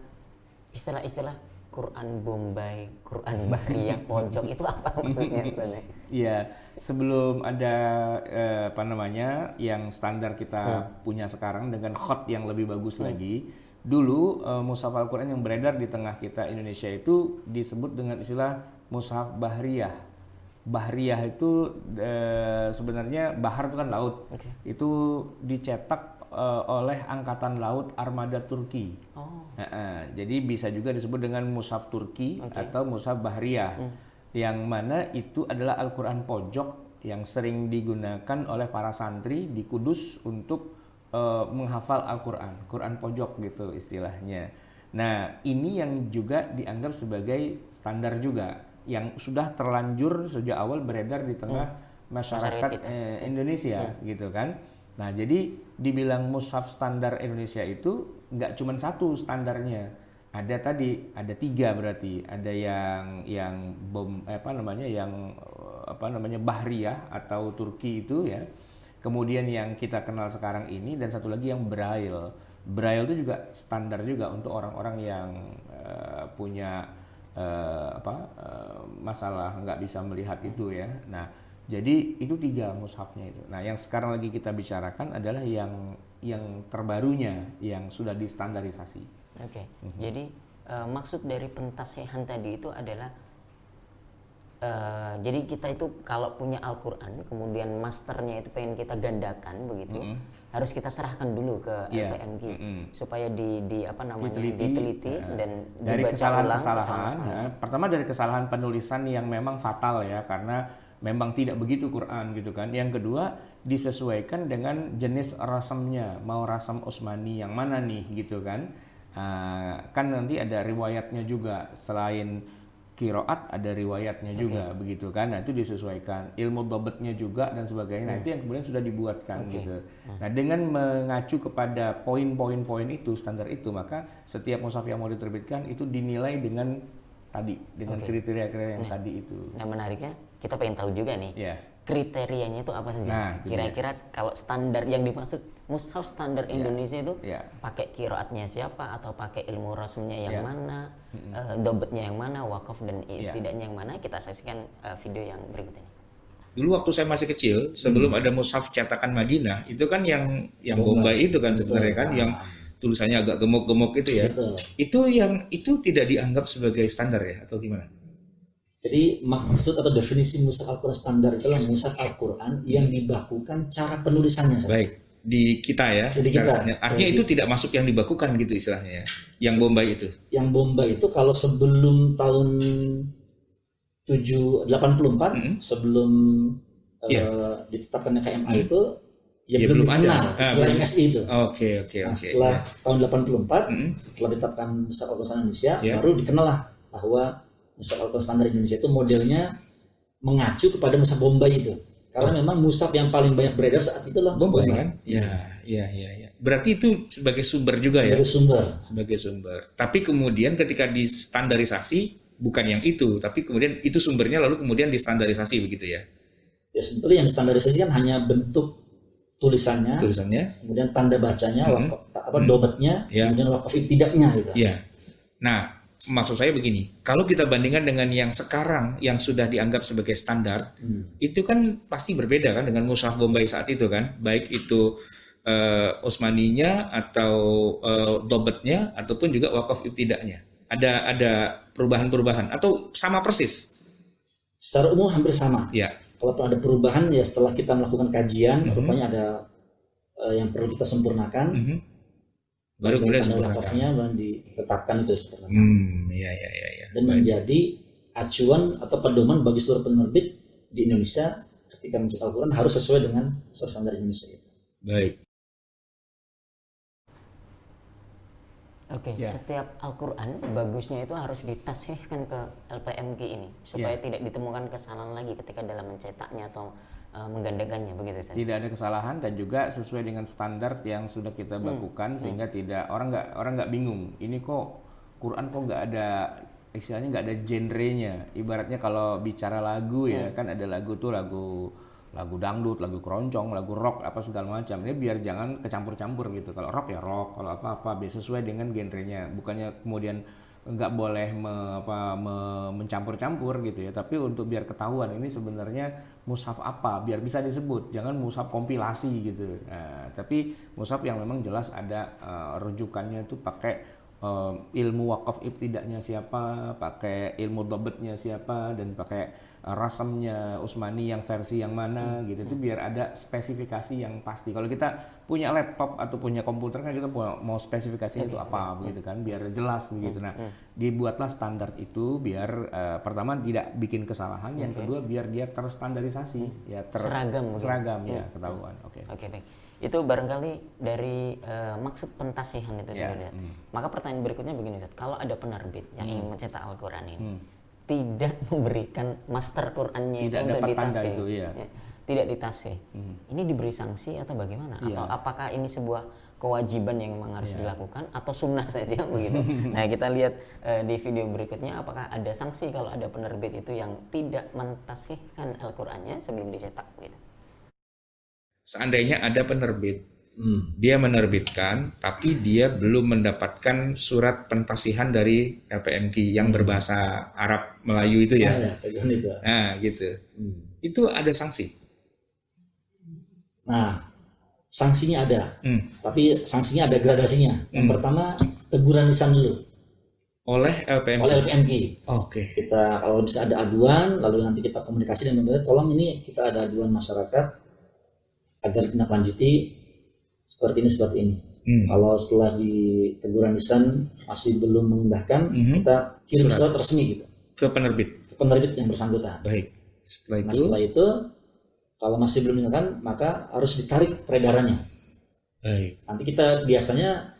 istilah-istilah Quran Bombay, Quran Bahriyah, pojok itu apa maksudnya sebenarnya? Iya, sebelum ada yang standar kita punya sekarang dengan khot yang lebih bagus lagi, dulu mushaf Al-Quran yang beredar di tengah kita Indonesia itu disebut dengan istilah mushaf Bahriyah. Bahriyah itu sebenarnya bahar itu kan laut, itu dicetak oleh Angkatan Laut Armada Turki. Jadi bisa juga disebut dengan mushaf Turki atau mushaf Bahriyah, yang mana itu adalah Al-Quran pojok yang sering digunakan oleh para santri di Kudus untuk menghafal Al-Quran, Quran pojok gitu istilahnya. Nah, ini yang juga dianggap sebagai standar juga, yang sudah terlanjur sejak awal beredar di tengah masyarakat Indonesia gitu kan. Nah, jadi dibilang mushaf standar Indonesia itu nggak cuma satu standarnya. Ada 3 berarti. Ada yang Bahriyah atau Turki itu ya. Kemudian yang kita kenal sekarang ini, dan satu lagi yang Braille. Braille itu juga standar juga untuk orang-orang yang punya masalah nggak bisa melihat itu ya. Nah, jadi itu 3 mushafnya itu. Nah, yang sekarang lagi kita bicarakan adalah yang terbarunya yang sudah distandarisasi. Jadi maksud dari pentasihan tadi itu adalah jadi kita itu kalau punya Al-Quran kemudian masternya itu pengen kita gandakan begitu, harus kita serahkan dulu ke LPMG supaya diteliti dan dari dibaca kesalahan. Pertama dari kesalahan penulisan yang memang fatal ya, karena memang tidak begitu Quran gitu kan. Yang kedua disesuaikan dengan jenis rasamnya, mau rasam Utsmani yang mana nih gitu kan. Kan nanti ada riwayatnya juga, selain qiraat ada riwayatnya juga begitu kan. Nah, itu disesuaikan, ilmu dhabatnya juga dan sebagainya. Nah, itu yang kemudian sudah dibuatkan gitu. Nah, dengan mengacu kepada poin-poin itu, standar itu, maka setiap mushaf yang mau diterbitkan itu dinilai dengan kriteria-kriteria yang tadi itu. Nah, menariknya kita pengen tahu juga nih. Kriterianya itu apa saja? Nah, kira-kira kalau standar yang dimaksud mushaf standar Indonesia itu pakai qiraatnya siapa, atau pakai ilmu rasmnya yang mana, dhabatnya yang mana, wakaf dan tidaknya yang mana? Kita saksikan video yang berikut ini. Dulu waktu saya masih kecil, sebelum ada mushaf cetakan Madinah, itu kan yang Bombay itu kan sebenarnya kan, yang tulisannya agak gemuk-gemuk itu ya. Itu tidak dianggap sebagai standar ya, atau gimana? Jadi maksud atau definisi mushaf Al-Quran standar itulah mushaf Al-Quran yang dibakukan cara penulisannya. Baik, di kita ya. Artinya itu tidak masuk yang dibakukan gitu istilahnya ya. Yang Bombay itu. Yang Bombay itu kalau sebelum tahun 84, sebelum ditetapkannya KMA itu belum ada setelah MSI itu. Oke. Setelah tahun 84, setelah ditetapkan mushaf Al-Quran Indonesia, baru dikenal lah bahwa mushaf Al-Quran standar Indonesia itu modelnya mengacu kepada mushaf Bombay itu. Karena memang mushaf yang paling banyak beredar saat itu lah Bombay kan? iya. Berarti itu sebagai sumber juga ya? Sebagai sumber. Tapi kemudian ketika distandarisasi, bukan yang itu, tapi kemudian itu sumbernya lalu kemudian distandarisasi begitu ya? Ya sebetulnya yang distandarisasi kan hanya bentuk tulisannya, kemudian tanda bacanya, dobetnya, kemudian wakaf ibtida'nya gitu. Iya. Nah, maksud saya begini, kalau kita bandingkan dengan yang sekarang yang sudah dianggap sebagai standar, itu kan pasti berbeda kan dengan mushaf Bombay saat itu kan, baik itu Utsmaninya atau dobetnya ataupun juga wakaf ibtida'nya. Ada perubahan-perubahan atau sama persis? Secara umum hampir sama. Ya. Kalaupun ada perubahan ya setelah kita melakukan kajian, rupanya ada yang perlu kita sempurnakan. Baru kemudian wakafnya dan ditetapkan itu seperti itu. Iya. Dan menjadi acuan atau pedoman bagi seluruh penerbit di Indonesia ketika mencetak Al-Quran harus sesuai dengan standar Indonesia itu. Baik. Oke, setiap Al-Quran bagusnya itu harus ditashihkan ke LPMQ ini supaya tidak ditemukan kesalahan lagi ketika dalam mencetaknya atau menggandakannya, begitu saja. Tidak ada kesalahan dan juga sesuai dengan standar yang sudah kita bakukan sehingga tidak orang nggak bingung. Ini kok Quran kok nggak ada istilahnya, nggak ada genrenya. Ibaratnya kalau bicara lagu ya kan ada lagu tuh lagu dangdut, lagu keroncong, lagu rock apa segala macam. Ini biar jangan kecampur-campur gitu. Kalau rock ya rock, kalau apa-apa biar sesuai dengan genrenya. Bukannya kemudian nggak boleh mencampur-campur gitu ya, tapi untuk biar ketahuan ini sebenarnya mushaf apa, biar bisa disebut, jangan mushaf kompilasi gitu. Nah, tapi mushaf yang memang jelas ada rujukannya itu pakai ilmu wakaf ibtida'nya siapa, pakai ilmu dobetnya siapa, dan pakai rasamnya Utsmani yang versi yang mana gitu. Itu biar ada spesifikasi yang pasti. Kalau kita punya laptop atau punya komputer kan kita mau spesifikasinya itu apa begitu kan, biar jelas begitu. Nah, dibuatlah standar itu biar pertama tidak bikin kesalahan, yang kedua biar dia terstandarisasi ya, seragam ya, ketahuan. Oke, baik. Itu barangkali dari maksud pentasihan itu sendiri. Maka pertanyaan berikutnya begini, Ustaz. Kalau ada penerbit yang ingin mencetak Al-Quran ini tidak memberikan master Qurannya itu untuk ditasih, tidak ditasih, ini diberi sanksi atau bagaimana? Atau apakah ini sebuah kewajiban yang memang harus dilakukan atau sunnah saja begitu? Nah, kita lihat di video berikutnya apakah ada sanksi kalau ada penerbit itu yang tidak mentasihkan Al-Qurannya sebelum dicetak gitu. Seandainya ada penerbit, dia menerbitkan, tapi dia belum mendapatkan surat pentasihan dari LPMQ yang berbahasa Arab Melayu itu ya. Nah, gitu. Itu ada sanksi. Nah, sanksinya ada, tapi sanksinya ada gradasinya. Yang pertama teguran lisan dulu. Oleh LPMQ. Oke. Kita kalau bisa ada aduan, lalu nanti kita komunikasi dengan mereka. Tolong ini kita ada aduan masyarakat agar ditindaklanjuti. Seperti ini. Kalau setelah di teguran lisan masih belum mengindahkan, kita kirim surat resmi gitu ke penerbit yang bersangkutan. Baik. Setelah itu kalau masih belum mengindahkan, maka harus ditarik peredarannya. Baik. Nanti kita biasanya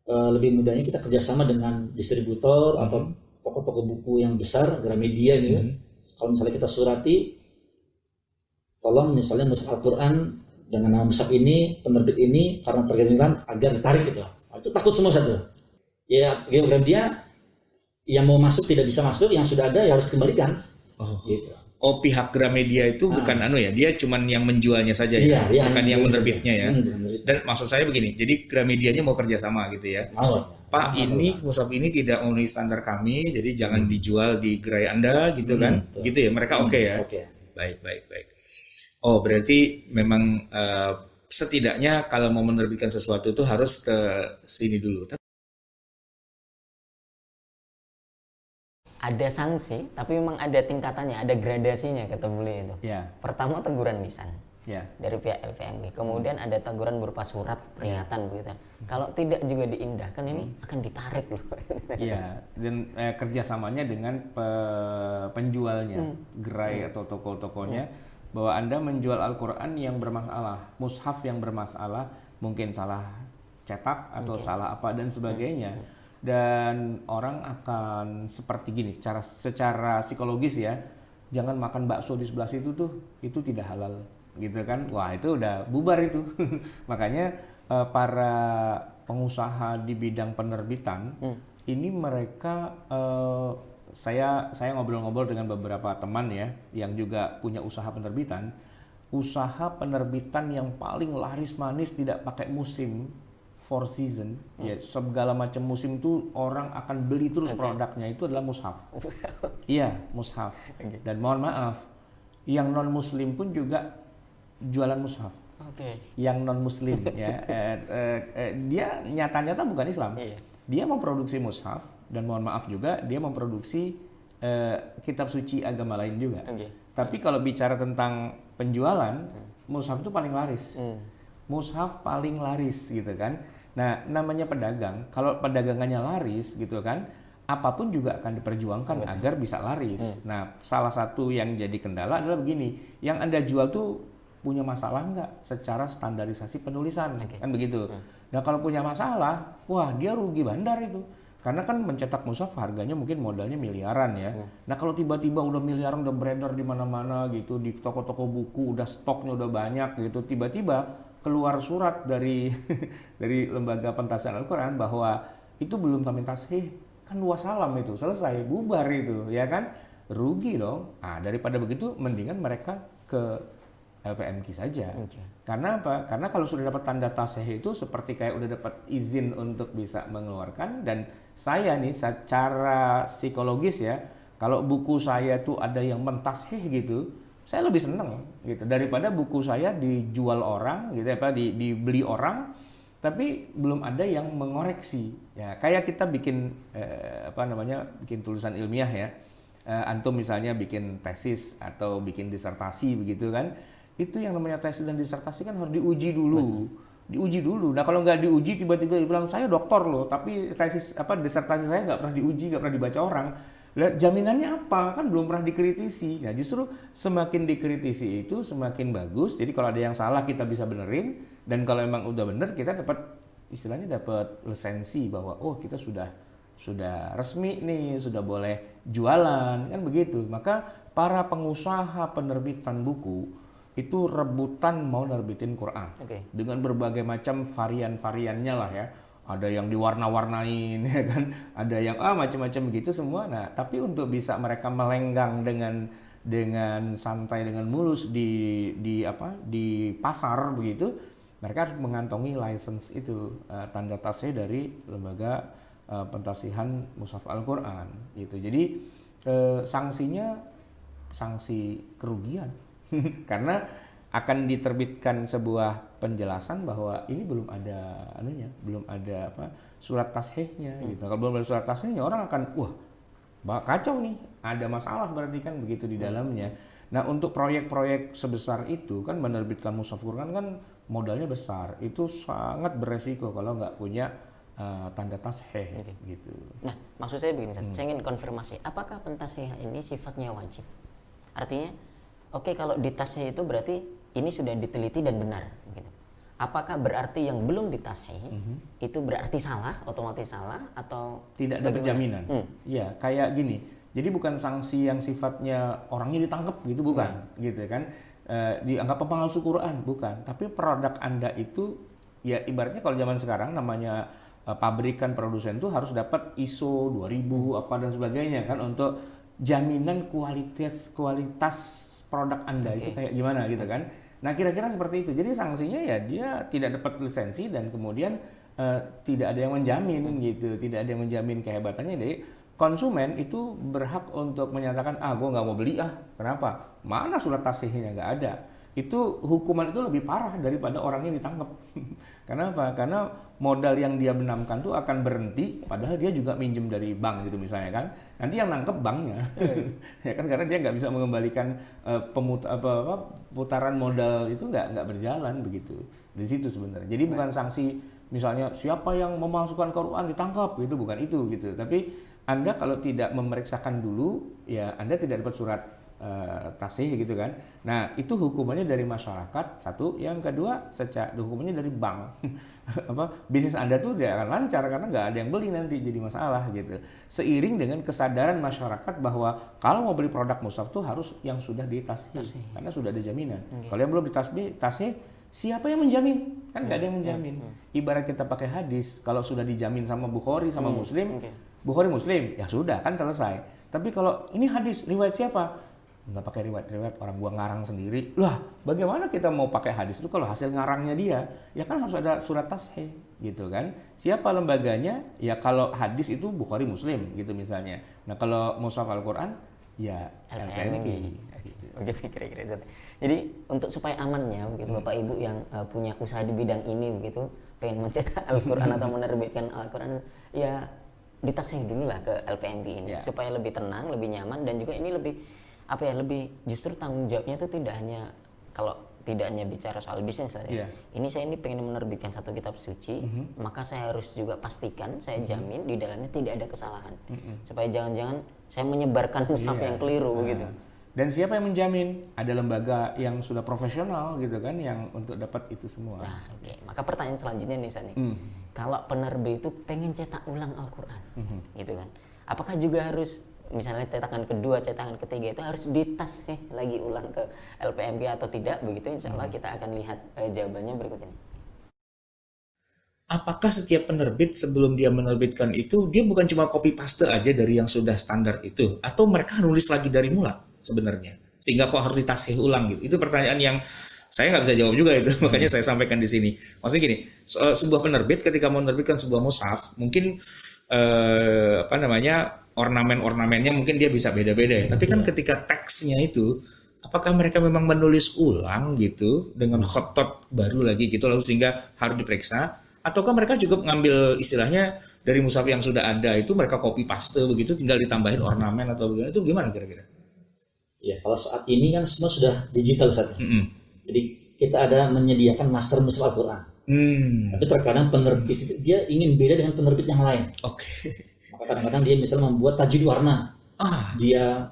lebih mudahnya kita kerjasama dengan distributor atau toko-toko buku yang besar, Gramedia gitu. Kalau misalnya kita surati, tolong misalnya mushaf Al-Quran dengan nama mushaf ini, penerbit ini karena tergantikan agar ditarik gitu. Itu takut semua satu. Ya, dia yang mau masuk tidak bisa masuk, yang sudah ada ya harus dikembalikan. Gitu. Oh, pihak Gramedia itu bukan dia cuman yang menjualnya saja ya, bukan yang menerbitnya ya. Dan maksud saya begini, jadi Gramedianya mau kerjasama gitu ya. Pak, ini mushaf ini tidak memenuhi standar kami, jadi jangan dijual di gerai Anda gitu kan. Gitu ya, mereka oke ya. Baik. Oh, berarti memang setidaknya kalau mau menerbitkan sesuatu itu harus ke sini dulu. Ada sanksi, tapi memang ada tingkatannya, ada gradasinya kata beliau itu. Pertama teguran lisan dari pihak LPMQ, kemudian ada teguran berupa surat peringatan begitu. Kalau tidak juga diindahkan ini akan ditarik loh. Dan kerjasamanya dengan penjualnya, gerai atau toko-tokonya. Bahwa Anda menjual Al-Quran yang bermasalah, mushaf yang bermasalah, mungkin salah cetak atau salah apa dan sebagainya. Dan orang akan seperti gini, secara psikologis ya, jangan makan bakso di sebelah situ tuh, itu tidak halal gitu kan. Wah, itu udah bubar itu. Makanya para pengusaha di bidang penerbitan ini mereka saya ngobrol-ngobrol dengan beberapa teman ya yang juga punya usaha penerbitan. Usaha penerbitan yang paling laris manis tidak pakai musim, four season, ya segala macam musim itu orang akan beli terus produknya itu adalah mushaf. Iya, mushaf. Dan mohon maaf, yang non muslim pun juga jualan mushaf. Yang non muslim ya, dia nyata-nyata bukan Islam. Dia memproduksi mushaf dan mohon maaf juga dia memproduksi kitab suci agama lain juga. Tapi kalau bicara tentang penjualan, mushaf itu paling laris. Mushaf paling laris gitu kan. Nah, namanya pedagang, kalau perdagangannya laris gitu kan, apapun juga akan diperjuangkan agar bisa laris. Nah, salah satu yang jadi kendala adalah begini, yang Anda jual tuh punya masalah nggak secara standarisasi penulisan, kan begitu. Nah, kalau punya masalah, wah dia rugi bandar itu. Karena kan mencetak mushaf harganya mungkin modalnya miliaran ya. Nah kalau tiba-tiba udah miliaran udah beredar di mana-mana gitu, di toko-toko buku udah stoknya udah banyak gitu, tiba-tiba keluar surat dari dari lembaga pentasihan Al-Quran bahwa itu belum tamin tashih, kan wassalam itu selesai bubar itu ya kan, rugi dong. Daripada begitu mendingan mereka ke LPMQ saja. Karena apa? Karena kalau sudah dapat tanda tashih itu seperti kayak udah dapat izin untuk bisa mengeluarkan. Dan saya nih secara psikologis ya, kalau buku saya tuh ada yang mentashih gitu, saya lebih seneng gitu daripada buku saya dijual orang gitu apa dibeli orang tapi belum ada yang mengoreksi. Ya, kayak kita bikin bikin tulisan ilmiah ya. Antum misalnya bikin tesis atau bikin disertasi begitu kan. Itu yang namanya tesis dan disertasi kan harus diuji dulu. Diuji dulu. Nah kalau nggak diuji tiba-tiba bilang saya doktor loh, tapi disertasi saya nggak pernah diuji, nggak pernah dibaca orang. Lah jaminannya apa? Kan belum pernah dikritisi. Nah justru semakin dikritisi itu semakin bagus. Jadi kalau ada yang salah kita bisa benerin. Dan kalau emang udah bener kita dapat istilahnya dapat lisensi bahwa oh kita sudah resmi nih, sudah boleh jualan kan begitu. Maka para pengusaha penerbitan buku itu rebutan mau nerbitin Quran dengan berbagai macam varian-variannya lah ya. Ada yang diwarna-warnain ya kan, ada yang macam-macam begitu semua. Nah, tapi untuk bisa mereka melenggang dengan santai dengan mulus di pasar begitu, mereka harus mengantongi license itu tanda tashih dari lembaga pentasihan mushaf Al-Quran gitu. Jadi sanksinya sanksi kerugian. Karena akan diterbitkan sebuah penjelasan bahwa ini belum ada surat tashihnya gitu. Kalau belum ada surat tashihnya orang akan kacau nih, ada masalah berarti kan begitu di dalamnya. Nah, untuk proyek-proyek sebesar itu kan menerbitkan mushaf Quran kan modalnya besar. Itu sangat beresiko kalau nggak punya tanda tashih gitu. Nah, maksud saya begini, saya ingin konfirmasi, apakah pentasihan ini sifatnya wajib? Artinya kalau di tashih itu berarti ini sudah diteliti dan benar gitu. Apakah berarti yang belum ditashih itu berarti salah, otomatis salah atau tidak ada jaminan? Ya, kayak gini. Jadi bukan sanksi yang sifatnya orangnya ditangkap gitu bukan, gitu kan. Dianggap pemalsu Quran bukan, tapi produk Anda itu ya ibaratnya kalau zaman sekarang namanya pabrikan produsen tuh harus dapat ISO 2000 apa dan sebagainya kan untuk jaminan kualitas produk Anda itu kayak gimana gitu kan. Nah kira-kira seperti itu. Jadi sanksinya ya dia tidak dapat lisensi dan kemudian tidak ada yang menjamin gitu. Tidak ada yang menjamin kehebatannya. Jadi konsumen itu berhak untuk menyatakan gue nggak mau beli Kenapa? Mana surat tashihnya nggak ada. Itu hukuman itu lebih parah daripada orangnya ditangkap. Kenapa? Karena modal yang dia benamkan tuh akan berhenti padahal dia juga minjem dari bank gitu misalnya kan. Nanti yang nangkep banknya. Ya kan karena dia nggak bisa mengembalikan putaran modal itu nggak berjalan begitu. Di situ sebenarnya. Jadi bukan sanksi misalnya siapa yang memalsukan Quran ditangkap gitu, bukan itu gitu. Tapi Anda kalau tidak memeriksakan dulu ya Anda tidak dapat surat tashih gitu kan. Nah itu hukumannya dari masyarakat satu, yang kedua hukumannya dari bank. Bisnis Anda tuh tidak akan lancar karena nggak ada yang beli nanti jadi masalah gitu. Seiring dengan kesadaran masyarakat bahwa kalau mau beli produk mushaf tuh harus yang sudah ditashih karena sudah ada jaminan. Kalau yang belum ditashih siapa yang menjamin? Kan nggak ada yang menjamin. Ibarat kita pakai hadis, kalau sudah dijamin sama Bukhari sama Muslim, Bukhari Muslim, ya sudah kan selesai. Tapi kalau ini hadis riwayat siapa? Nggak pakai riwayat orang gua ngarang sendiri. Lah, bagaimana kita mau pakai hadis itu kalau hasil ngarangnya dia? Ya kan harus ada surat tashih gitu kan. Siapa lembaganya? Ya kalau hadis itu Bukhari Muslim gitu misalnya. Nah, kalau mushaf Al-Qur'an ya LPMK. Begitu kira-kira. Jadi untuk supaya amannya begitu Bapak Ibu yang punya usaha di bidang ini begitu, pengen mencetak Al-Qur'an atau menerbitkan Al-Qur'an, ya ditashih dulu lah ke LPMK ini supaya lebih tenang, lebih nyaman, dan juga ini lebih lebih justru tanggung jawabnya itu tidak hanya bicara soal bisnis saja. Ini saya pengen menerbitkan satu kitab suci, maka saya harus juga pastikan, saya jamin di dalamnya tidak ada kesalahan. Supaya jangan-jangan saya menyebarkan mushaf yang keliru begitu. Dan siapa yang menjamin? Ada lembaga yang sudah profesional gitu kan yang untuk dapat itu semua. Nah, maka pertanyaan selanjutnya nih Ustaz nih. Kalau penerbit itu pengen cetak ulang Al-Qur'an, gitu kan. Apakah juga harus misalnya cetakan kedua, cetakan ketiga itu harus ditashih lagi ulang ke LPMK atau tidak begitu? Insya Allah kita akan lihat jawabannya berikut ini. Apakah setiap penerbit sebelum dia menerbitkan itu dia bukan cuma copy paste aja dari yang sudah standar itu, atau mereka nulis lagi dari mula sebenarnya sehingga kok harus ditashih ulang gitu? Itu pertanyaan yang saya nggak bisa jawab juga itu, makanya saya sampaikan di sini. Maksudnya gini, sebuah penerbit ketika mau menerbitkan sebuah mushaf mungkin ornamen-ornamennya mungkin dia bisa beda-beda ya. Tapi kan ketika teksnya itu, apakah mereka memang menulis ulang gitu dengan khotot baru lagi gitu lalu sehingga harus diperiksa? Ataukah mereka cukup ngambil istilahnya dari mushaf yang sudah ada itu mereka copy paste begitu tinggal ditambahin ornamen atau bagaimana? Itu gimana kira-kira? Ya kalau saat ini kan semua sudah digital saat ini. Jadi kita ada menyediakan master mushaf Al-Qur'an. Tapi terkadang penerbit itu dia ingin beda dengan penerbit yang lain. Maka kadang-kadang dia misalnya membuat tajwid warna. Dia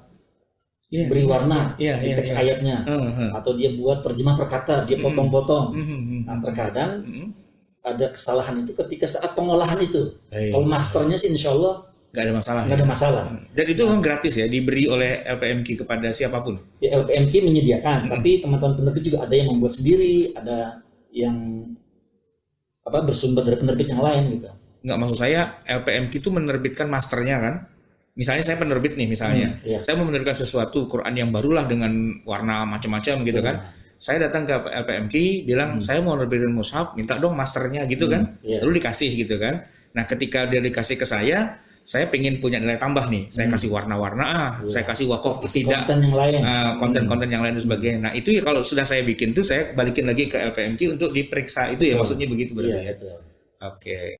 beri warna di teks ayatnya. Atau dia buat terjemah per kata, dia potong-potong. Nah terkadang ada kesalahan itu ketika saat pengolahan itu. Kalau masternya sih insya Allah nggak ada masalah. Nggak ada masalah. Dan itu memang gratis ya, diberi oleh LPMK kepada siapapun. Ya, LPMK menyediakan, tapi teman-teman penerbit juga ada yang membuat sendiri, ada yang bersumber dari penerbit yang lain gitu. Nggak, maksud saya LPMK itu menerbitkan masternya kan. Misalnya saya penerbit nih misalnya, saya mau menerbitkan sesuatu Quran yang barulah dengan warna macam-macam gitu kan. Saya datang ke LPMK bilang saya mau menerbitkan mushaf, minta dong masternya gitu kan. Lalu dikasih gitu kan. Nah ketika dia dikasih ke saya pengen punya nilai tambah nih. Saya kasih warna-warna saya kasih wakaf tidak konten yang lain. Konten-konten yang lain dan sebagainya. Nah itu ya kalau sudah saya bikin tuh saya balikin lagi ke LPMK untuk diperiksa itu ya maksudnya begitu berarti ya. Oke.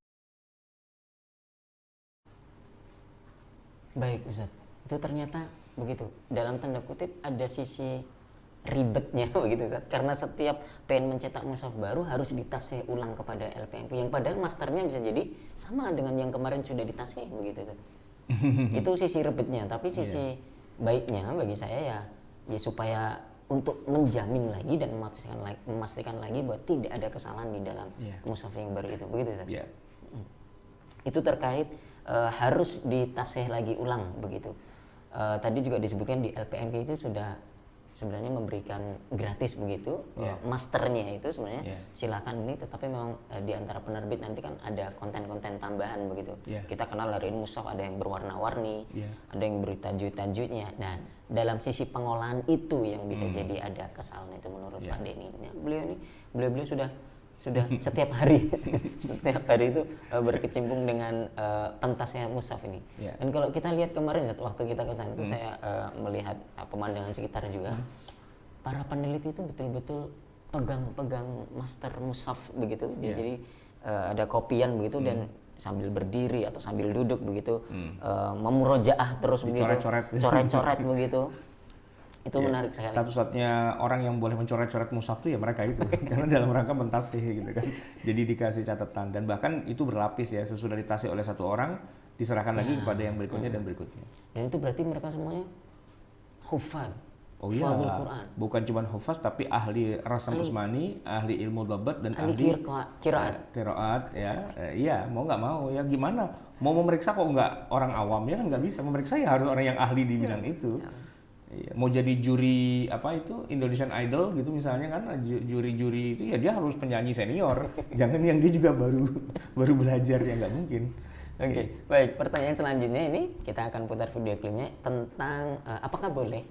Baik Ustaz. Itu ternyata begitu. Dalam tanda kutip ada sisi ribetnya begitu Ustaz. Karena setiap pengen mencetak mushaf baru harus ditashih ulang kepada LPMK yang padahal masternya bisa jadi sama dengan yang kemarin sudah ditashih begitu Ustaz. Itu sisi ribetnya, tapi sisi baiknya bagi saya ya supaya untuk menjamin lagi dan memastikan lagi bahwa tidak ada kesalahan di dalam mushaf yang baru itu begitu Ustaz. Itu terkait harus ditashih lagi ulang begitu. Tadi juga disebutkan di LPMK itu sudah sebenarnya memberikan gratis begitu masternya itu sebenarnya silakan ini, tetapi memang di antara penerbit nanti kan ada konten-konten tambahan begitu. Kita kenal hari ini mushaf ada yang berwarna-warni, ada yang beri tajwid-tajwidnya. Nah dalam sisi pengolahan itu yang bisa jadi ada kesalahan itu menurut Pak Denny. Nah, beliau sudah setiap hari itu berkecimpung dengan pentasnya mushaf ini. Dan kalau kita lihat kemarin waktu kita ke sana itu saya melihat pemandangan sekitar juga. Para peneliti itu betul-betul pegang master mushaf begitu. Jadi ada kopian begitu dan sambil berdiri atau sambil duduk begitu memurojaah terus begitu. Coret-coret begitu. Itu menarik sekali. Satu-satunya orang yang boleh mencoret-coret mushaf itu ya mereka itu. Karena dalam rangka mentashih gitu kan. Jadi dikasih catatan dan bahkan itu berlapis ya, sesudah ditashih oleh satu orang diserahkan lagi kepada yang berikutnya dan berikutnya. Dan itu berarti mereka semuanya hufaz. Oh iya, bukan cuma hufaz tapi ahli rasam usmani, ahli ilmu dhabt dan ahli qiraat ya. Iya, mau nggak mau ya gimana? Mau memeriksa kok nggak orang awam ya kan nggak bisa. Memeriksa ya harus orang yang ahli di bidang itu. Iya, mau jadi juri apa itu Indonesian Idol gitu misalnya kan, juri-juri itu ya dia harus penyanyi senior, jangan yang dia juga baru belajar, ya nggak mungkin. Oke, baik. Pertanyaan selanjutnya ini kita akan putar video klipnya tentang apakah boleh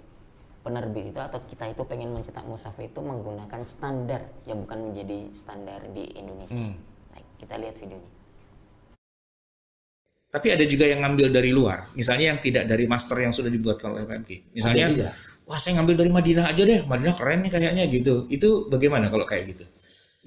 penerbit itu atau kita itu pengen mencetak mushaf itu menggunakan standar yang bukan menjadi standar di Indonesia. Baik, kita lihat videonya. Tapi ada juga yang ngambil dari luar, misalnya yang tidak dari master yang sudah dibuatkan oleh PMK. Misalnya, wah saya ngambil dari Madinah aja deh, Madinah keren nih kayaknya gitu. Itu bagaimana kalau kayak gitu?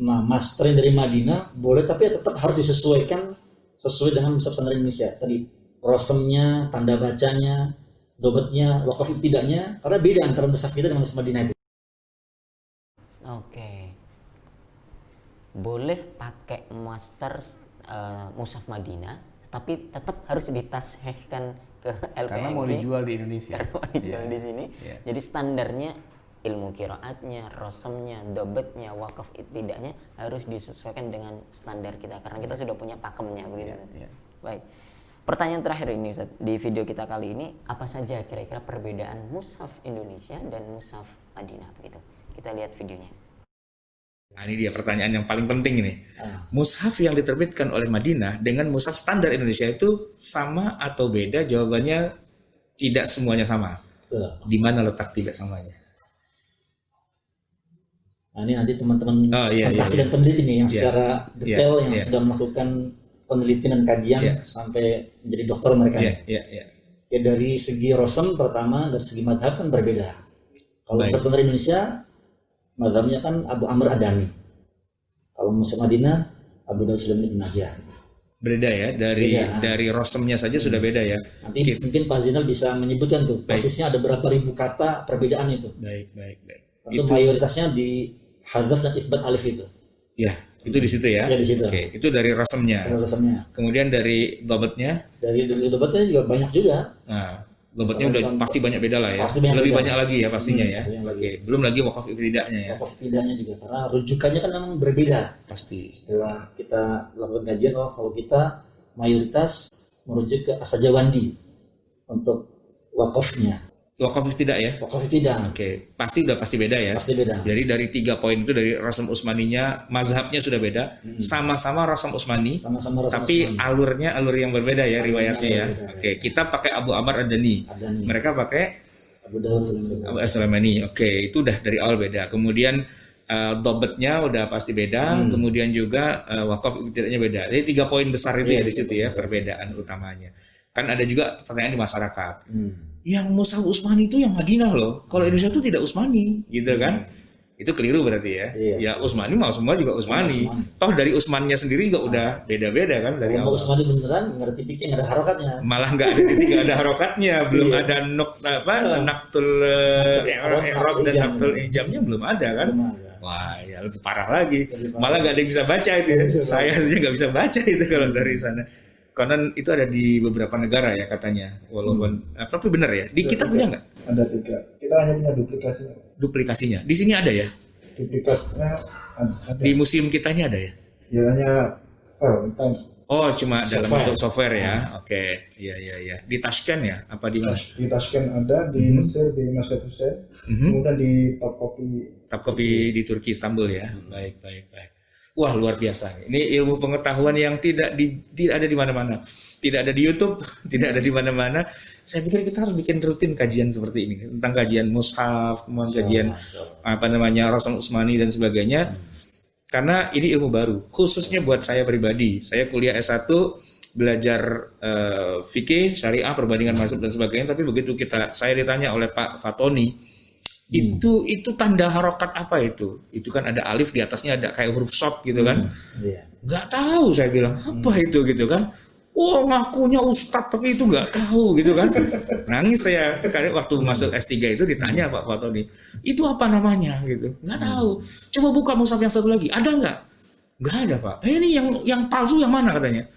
Nah, master yang dari Madinah boleh, tapi tetap harus disesuaikan sesuai dengan mushaf standar Indonesia. Tadi rosemnya, tanda bacanya, dobetnya, wakaf ibtidanya, karena beda antara mushaf kita dengan mushaf Madinah itu. Oke. Boleh pakai master mushaf Madinah, tapi tetap harus ditashehkan ke LPMP karena mau dijual di Indonesia. Karena mau dijual di sini. Jadi standarnya ilmu qiraatnya, rosemnya, dobetnya, wakaf ibtidanya harus disesuaikan dengan standar kita karena kita sudah punya pakemnya begitu. Baik. Pertanyaan terakhir ini Ustaz, di video kita kali ini apa saja kira-kira perbedaan mushaf Indonesia dan mushaf Madinah begitu. Kita lihat videonya. Nah ini dia pertanyaan yang paling penting ini. Mushaf yang diterbitkan oleh Madinah dengan mushaf standar Indonesia itu sama atau beda? Jawabannya tidak semuanya sama. Di mana letak tidak samanya? Nah ini nanti teman-teman fantasi dan peneliti nih yang secara detail yang sudah melakukan penelitian dan kajian sampai menjadi dokter mereka. Ya dari segi rosem pertama, dari segi madhab kan berbeda. Kalau mushaf standar Indonesia madhabnya kan Abu Amr Adani. Kalau mushaf Madinah Abu Dawud Sulaiman bin Najjar. Beda ya, dari rosemnya saja sudah beda ya. Nanti mungkin Pak Zainal bisa menyebutkan tuh persisnya ada berapa ribu kata perbedaan itu. Baik. Tentu mayoritasnya di hadzaf dan itsbat alif itu. Ya, itu di situ ya. Ya di situ. Oke, itu dari rosemnya. Kemudian dari dobetnya? Dari dobetnya juga banyak juga. Nah, dobetnya udah pasti banyak beda lah ya. Lebih banyak lagi ya pastinya ya. Oke, belum lagi wakaf ibtidanya ya. Wakaf ibtidanya juga karena rujukannya kan memang berbeda. Pasti. Setelah kita lakukan kajian, kalau kita mayoritas merujuk ke As-Sajawandi untuk wakafnya. Wakaf ibtidah ya? Wakaf ibtidah. Oke, pasti beda ya. Pasti beda. Jadi dari 3 poin itu dari Rasam Utsmaninya, mazhabnya sudah beda. Sama-sama Rasam Utsmani, tapi alurnya alur yang berbeda ya riwayatnya ya. Oke, kita pakai Abu Amr Adani. Mereka pakai Abu Dawud Sulaimani. Oke, itu udah dari awal beda. Kemudian dobetnya udah pasti beda. Kemudian juga wakaf ibtidahnya beda. Jadi 3 poin besar itu ya di situ ya perbedaan utamanya. Kan ada juga pertanyaan di masyarakat. Yang mushaf Utsmani itu yang Madinah loh. Kalau Indonesia itu tidak Utsmani, gitu kan? Itu keliru berarti ya. Ya Utsmani mau semua juga Utsmani. Toh dari Utsmannya sendiri juga udah beda-beda kan dari awal. Utsmani beneran nggak ada titiknya, nggak ada harokatnya. Malah nggak ada titik, nggak ada harokatnya, belum ada naktul i'rab dan naktul ijamnya belum ada kan? Wah, ya lebih parah lagi. Malah nggak ada yang bisa baca itu. Saya saja nggak bisa baca itu kalau dari sana. Karena itu ada di beberapa negara ya katanya. Walaupun tapi benar ya. Di kita punya nggak? Ada 3. Kita hanya punya duplikasinya. Duplikasinya. Di sini ada ya? Duplikatnya ada. Di museum kita ini ada ya? Ya hanya file. Oh, cuma dalam bentuk software ya. Oke. Iya. Di Tashkent ya? Apa di mana? Di Tashkent ada, di Mesir, di Masjid Hussein. Kemudian di Top Copy di Turki, Istanbul ya. Baik. Wah, luar biasa. Ini ilmu pengetahuan yang tidak ada di mana-mana. Tidak ada di YouTube, tidak ada di mana-mana. Saya pikir kita harus bikin rutin kajian seperti ini tentang kajian mushaf, kajian Rasam Utsmani dan sebagainya. Karena ini ilmu baru, khususnya buat saya pribadi. Saya kuliah S1 belajar fikih, syariah, perbandingan mazhab dan sebagainya, tapi begitu saya ditanya oleh Pak Fatoni, itu tanda harokat apa itu? Itu kan ada alif di atasnya ada kayak huruf short gitu kan? Nggak tahu saya bilang apa itu gitu kan? Oh ngakunya ustadz tapi itu nggak tahu gitu kan? Nangis saya waktu masuk S3 itu ditanya Pak Fatoni, itu apa namanya gitu? Nggak tahu. Coba buka mushaf yang satu lagi, ada nggak? Nggak ada Pak. Ini yang palsu yang mana katanya?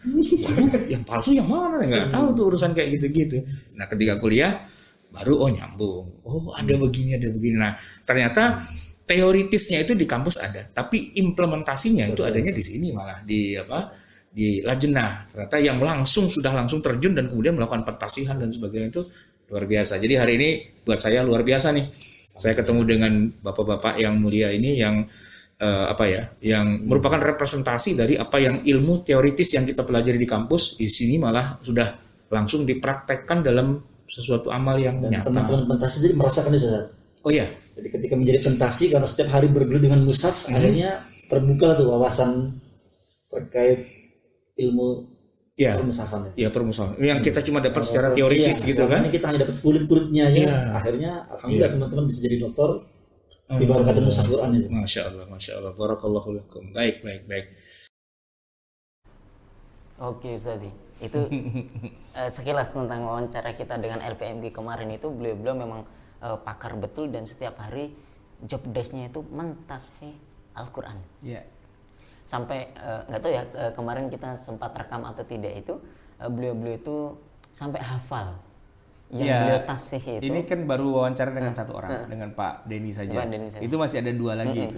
Yang palsu yang mana? Nggak tahu tuh urusan kayak gitu-gitu. Nah ketika kuliah baru nyambung. Oh ada begini. Nah ternyata teoritisnya itu di kampus ada, tapi implementasinya itu adanya di sini malah di lajnah. Ternyata yang sudah langsung terjun dan kemudian melakukan pentasihan dan sebagainya itu luar biasa. Jadi hari ini buat saya luar biasa nih. Saya ketemu dengan bapak-bapak yang mulia ini yang yang merupakan representasi dari apa yang ilmu teoritis yang kita pelajari di kampus, di sini malah sudah langsung dipraktekkan dalam sesuatu amal yang dan nyata. Teman-teman pentasi jadi merasakan itu, Ustaz. Oh iya. Jadi ketika menjadi pentasi karena setiap hari bergelut dengan mushaf, akhirnya terbuka tuh wawasan terkait ilmu permusafan. Iya, permusafan. Yang kita cuma dapat secara teoritis gitu kan. Kita hanya dapat kulit-kulitnya ya. Akhirnya alhamdulillah teman-teman bisa jadi dokter di barakat mushaf Quran itu. Masya Allah. Barakallahu lakum. Baik. Oke Ustadz, itu sekilas tentang wawancara kita dengan LPMG kemarin itu beliau memang pakar betul dan setiap hari job desk-nya itu mentasih Al-Quran. Yeah. Sampai nggak tahu ya kemarin kita sempat rekam atau tidak itu beliau itu sampai hafal yang beliau tasih itu. Ini kan baru wawancara dengan satu orang, dengan Pak Denny saja. Itu masih ada 2 lagi.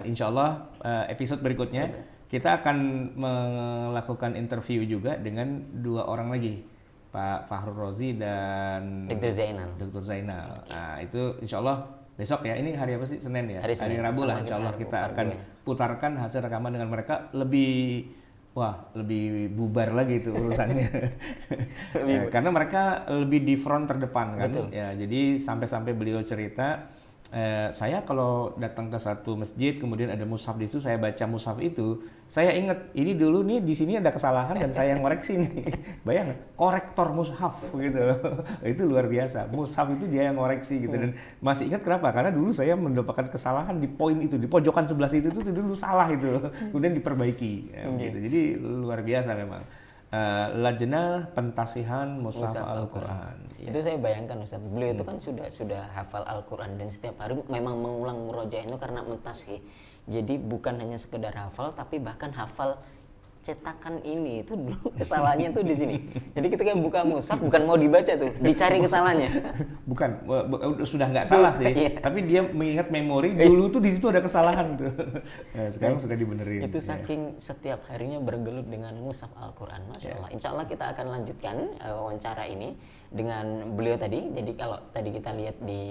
Insya Allah episode berikutnya kita akan melakukan interview juga dengan 2 orang lagi, Pak Fahrul Rozi dan Dr. Zainal. Nah itu Insya Allah besok ya, ini hari apa sih? Senin ya? Hari Rabu lah Insya Allah kita akan putarkan hasil rekaman dengan mereka lebih bubar lagi itu urusannya. Karena mereka lebih di front terdepan kan. Betul. Ya, jadi sampai beliau cerita, saya kalau datang ke satu masjid kemudian ada mushaf di situ, saya baca mushaf itu, saya ingat ini dulu nih di sini ada kesalahan dan saya yang koreksi nih. Bayang, korektor mushaf gitu. Itu luar biasa. Mushaf itu dia yang koreksi gitu, dan masih ingat kenapa? Karena dulu saya mendapatkan kesalahan di poin itu, di pojokan sebelah situ itu dulu salah itu. Kemudian diperbaiki gitu. Jadi luar biasa memang. Lajnah Pentasihan Mushaf Al-Quran. Itu saya bayangkan Ustaz, beliau itu kan sudah hafal Al-Quran dan setiap hari memang mengulang murojaah itu karena mentasih. Jadi bukan hanya sekedar hafal tapi bahkan hafal cetakan ini itu dulu kesalahannya tuh di sini. Jadi ketika buka mushaf bukan mau dibaca tuh, dicari kesalahannya. Bukan, sudah nggak salah sih. Tapi dia mengingat memori dulu tuh di situ ada kesalahan tuh. Nah, sekarang sudah dibenerin. Itu saking setiap harinya bergelut dengan mushaf Al-Quran, Masya Allah. Insya Allah kita akan lanjutkan wawancara ini dengan beliau tadi. Jadi kalau tadi kita lihat di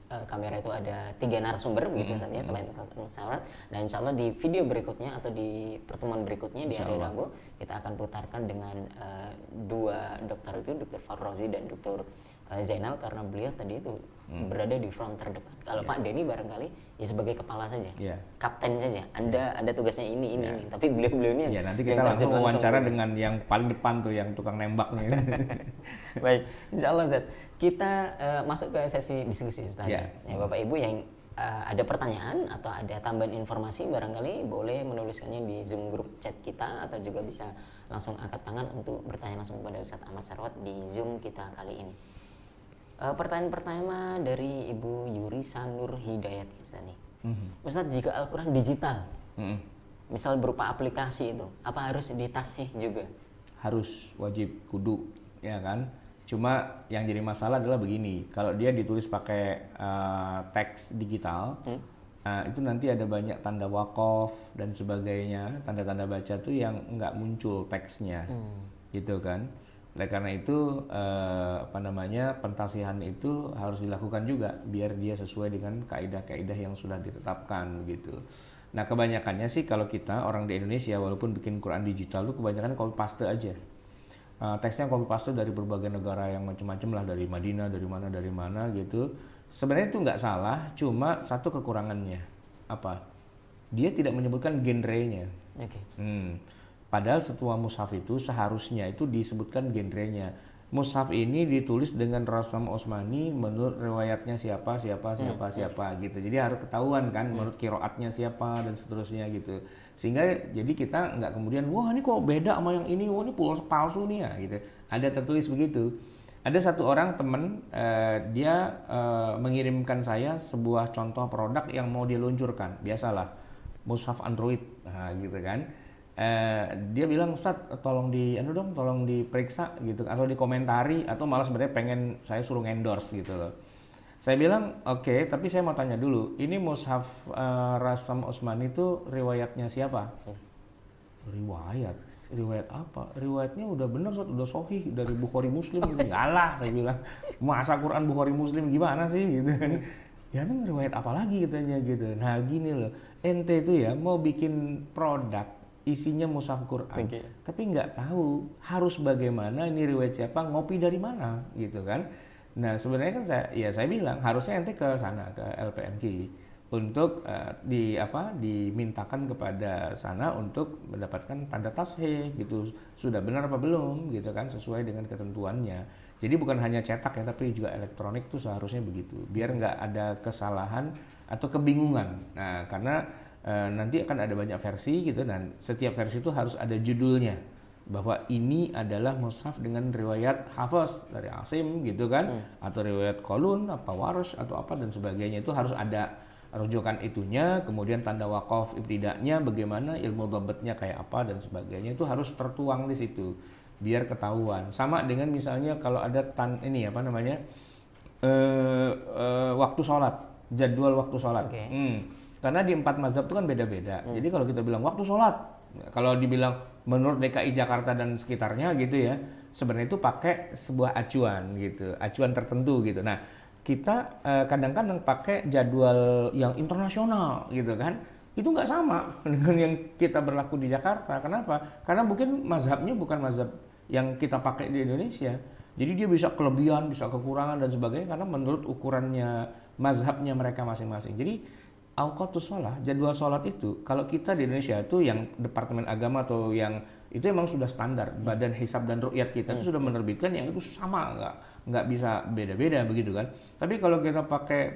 kamera itu ada 3 narasumber begitu saja selain Ustaz Anwar, dan insya Allah di video berikutnya atau di pertemuan berikutnya di hari Rabu kita akan putarkan dengan 2 dokter itu, Dr. Farrozi dan Dr. Zainal, karena beliau tadi itu berada di front terdepan. Kalau Pak Denny barangkali ya sebagai kepala saja, kapten saja. Anda ada tugasnya ini. Tapi beliau ini nanti kita langsung wawancara dengan yang paling depan tuh, yang tukang nembak nih. Baik, insya Allah Zat. Kita masuk ke sesi diskusi tadi. Ya, Bapak Ibu yang ada pertanyaan atau ada tambahan informasi barangkali boleh menuliskannya di Zoom grup chat kita, atau juga bisa langsung angkat tangan untuk bertanya langsung kepada Ustaz Ahmad Sarwat di Zoom kita kali ini. Pertanyaan pertama dari Ibu Yuri Sanur Hidayat Ustaz nih. Ustaz, jika Al-Quran digital, misal berupa aplikasi itu, apa harus ditashih juga? Harus, wajib, kudu, ya kan? Cuma yang jadi masalah adalah begini, kalau dia ditulis pakai teks digital, itu nanti ada banyak tanda wakof dan sebagainya, tanda-tanda baca tuh yang nggak muncul teksnya, gitu kan? Oleh karena itu pentasihan itu harus dilakukan juga biar dia sesuai dengan kaidah-kaidah yang sudah ditetapkan gitu. Nah kebanyakannya sih kalau kita orang di Indonesia walaupun bikin Quran digital tuh kebanyakan copy paste aja. Teksnya copy paste dari berbagai negara yang macam-macam lah, dari Madinah, dari mana gitu. Sebenarnya itu nggak salah, cuma satu kekurangannya apa? Dia tidak menyebutkan genrenya. Padahal setua mushaf itu seharusnya itu disebutkan genrenya. Mushaf ini ditulis dengan rasam Osmani menurut riwayatnya siapa gitu. Jadi harus ketahuan kan menurut qiraatnya siapa dan seterusnya gitu. Sehingga jadi kita nggak kemudian wah ini kok beda sama yang ini, wah ini palsu nih ya gitu. Ada tertulis begitu. Ada satu orang teman dia mengirimkan saya sebuah contoh produk yang mau dia luncurkan. Biasalah mushaf Android, gitu kan. Dia bilang, Ustaz tolong tolong diperiksa gitu, atau dikomentari, atau malah sebenarnya pengen saya suruh endorse gitu loh. Saya bilang oke, tapi saya mau tanya dulu, ini mushaf Rasam Osmani itu riwayatnya siapa? Riwayat? riwayat apa? Riwayatnya udah bener, udah sahih dari Bukhari Muslim. Enggak lah, saya bilang. Masa Quran Bukhari Muslim gimana sih gitu kan. Ya emang riwayat apa lagi katanya gitu. Nah gini loh, ente itu ya mau bikin produk isinya mushaf Quran, tapi nggak tahu harus bagaimana, ini riwayat siapa, ngopi dari mana gitu kan. Nah sebenarnya kan saya bilang harusnya ente ke sana, ke LPMQ untuk dimintakan kepada sana untuk mendapatkan tanda tasheh gitu, sudah benar apa belum gitu kan, sesuai dengan ketentuannya. Jadi bukan hanya cetak ya, tapi juga elektronik tuh seharusnya begitu, biar nggak ada kesalahan atau kebingungan. Nah karena nanti akan ada banyak versi gitu, dan setiap versi itu harus ada judulnya, bahwa ini adalah mushaf dengan riwayat Hafiz dari Asim gitu kan, atau riwayat Qalun, apa Warsh atau apa dan sebagainya, itu harus ada rujukan itunya, kemudian tanda waqaf ibtida'nya bagaimana, ilmu dhabitnya kayak apa dan sebagainya, itu harus tertuang di situ biar ketahuan. Sama dengan misalnya kalau ada waktu sholat, jadwal waktu sholat. Karena di 4 mazhab itu kan beda-beda. Jadi kalau kita bilang waktu sholat, kalau dibilang menurut DKI Jakarta dan sekitarnya gitu ya, sebenarnya itu pakai sebuah acuan gitu, acuan tertentu gitu. Nah kita kadang-kadang pakai jadwal yang internasional gitu kan, itu nggak sama dengan yang kita berlaku di Jakarta. Kenapa? Karena mungkin mazhabnya bukan mazhab yang kita pakai di Indonesia, jadi dia bisa kelebihan, bisa kekurangan dan sebagainya karena menurut ukurannya mazhabnya mereka masing-masing. Jadi awqatus shalah, jadwal sholat itu kalau kita di Indonesia itu yang Departemen Agama atau yang itu emang sudah standar, Badan Hisab dan Ruqyat kita itu sudah menerbitkan yang itu sama, nggak bisa beda-beda begitu kan. Tapi kalau kita pakai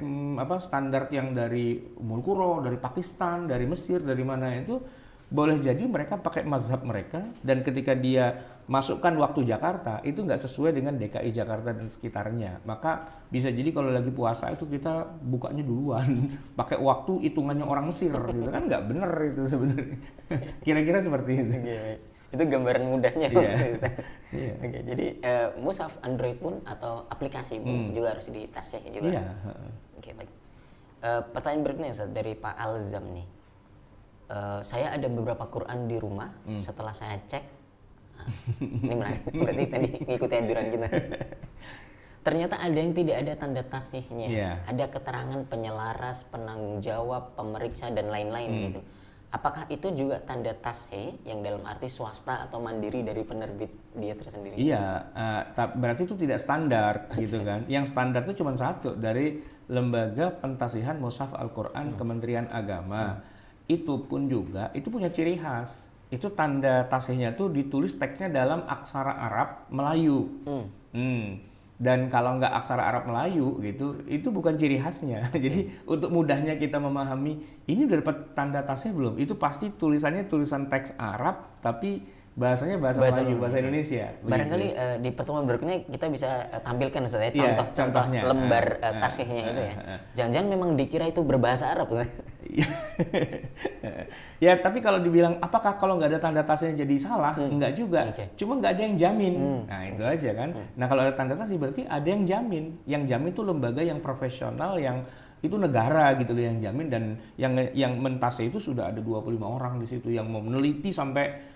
standar yang dari Ummul Qura, dari Pakistan, dari Mesir, dari mana itu, boleh jadi mereka pakai mazhab mereka, dan ketika dia masukkan waktu Jakarta itu nggak sesuai dengan DKI Jakarta dan sekitarnya, maka bisa jadi kalau lagi puasa itu kita bukanya duluan pakai waktu hitungannya orang Mesir gitu kan, nggak bener itu sebenarnya. Kira-kira seperti itu. Itu gambaran mudahnya. Yeah. Oke, jadi mushaf Android pun atau aplikasi pun juga harus di tasheh juga. Oke, baik. Pertanyaan berikutnya Ustaz dari Pak Alzam nih. Saya ada beberapa Quran di rumah, setelah saya cek, ini menarik, berarti tadi ngikuti anjuran kita. Ternyata ada yang tidak ada tanda tasihnya, ada keterangan penyelaras, penanggung jawab, pemeriksa dan lain-lain gitu. Apakah itu juga tanda tasheh yang dalam arti swasta atau mandiri dari penerbit dia tersendiri? Iya, berarti itu tidak standar gitu kan. Yang standar itu cuma satu, dari Lembaga Pentasihan Mushaf Al-Quran Kementerian Agama. Itu pun juga, itu punya ciri khas. Itu tanda tasihnya tuh ditulis teksnya dalam aksara Arab Melayu. Dan kalau nggak aksara Arab Melayu gitu, itu bukan ciri khasnya. Jadi untuk mudahnya kita memahami, ini udah dapat tanda tasih belum? Itu pasti tulisannya tulisan teks Arab, tapi bahasanya bahasa Melayu, bahasa Indonesia. Barangkali di pertemuan berikutnya kita bisa tampilkan Ustaz ya, contoh lembar tasihnya itu ya. Jangan-jangan memang dikira itu berbahasa Arab. Ya, tapi kalau dibilang apakah kalau nggak ada tanda tasnya jadi salah? Enggak juga. Cuma nggak ada yang jamin. Nah itu aja kan. Nah kalau ada tanda tasnya berarti ada yang jamin. Yang jamin itu lembaga yang profesional, yang itu negara gitu loh yang jamin, dan yang mentase itu sudah ada 25 orang di situ yang mau meneliti sampai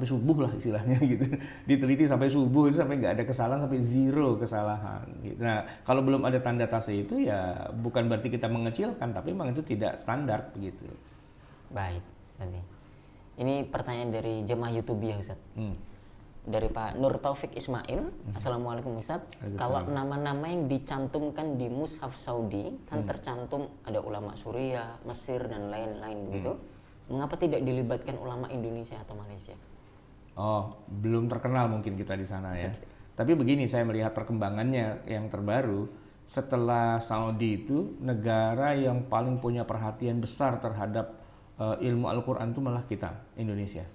subuh lah istilahnya gitu. Diteliti sampai subuh itu, sampai nggak ada kesalahan, sampai zero kesalahan gitu. Nah kalau belum ada tanda tasih itu ya bukan berarti kita mengecilkan, tapi memang itu tidak standar begitu. Baik Ustaz. Ini pertanyaan dari jemaah YouTube ya Ustaz. Dari Pak Nur Taufik Ismail. Assalamualaikum Ustaz. Kalau nama-nama yang dicantumkan di Mushaf Saudi kan tercantum ada ulama Suriah, Mesir dan lain-lain begitu. Mengapa tidak dilibatkan ulama Indonesia atau Malaysia? Oh, belum terkenal mungkin kita di sana ya. Tapi begini, saya melihat perkembangannya yang terbaru, setelah Saudi itu negara yang paling punya perhatian besar terhadap ilmu Al-Quran itu malah kita, Indonesia.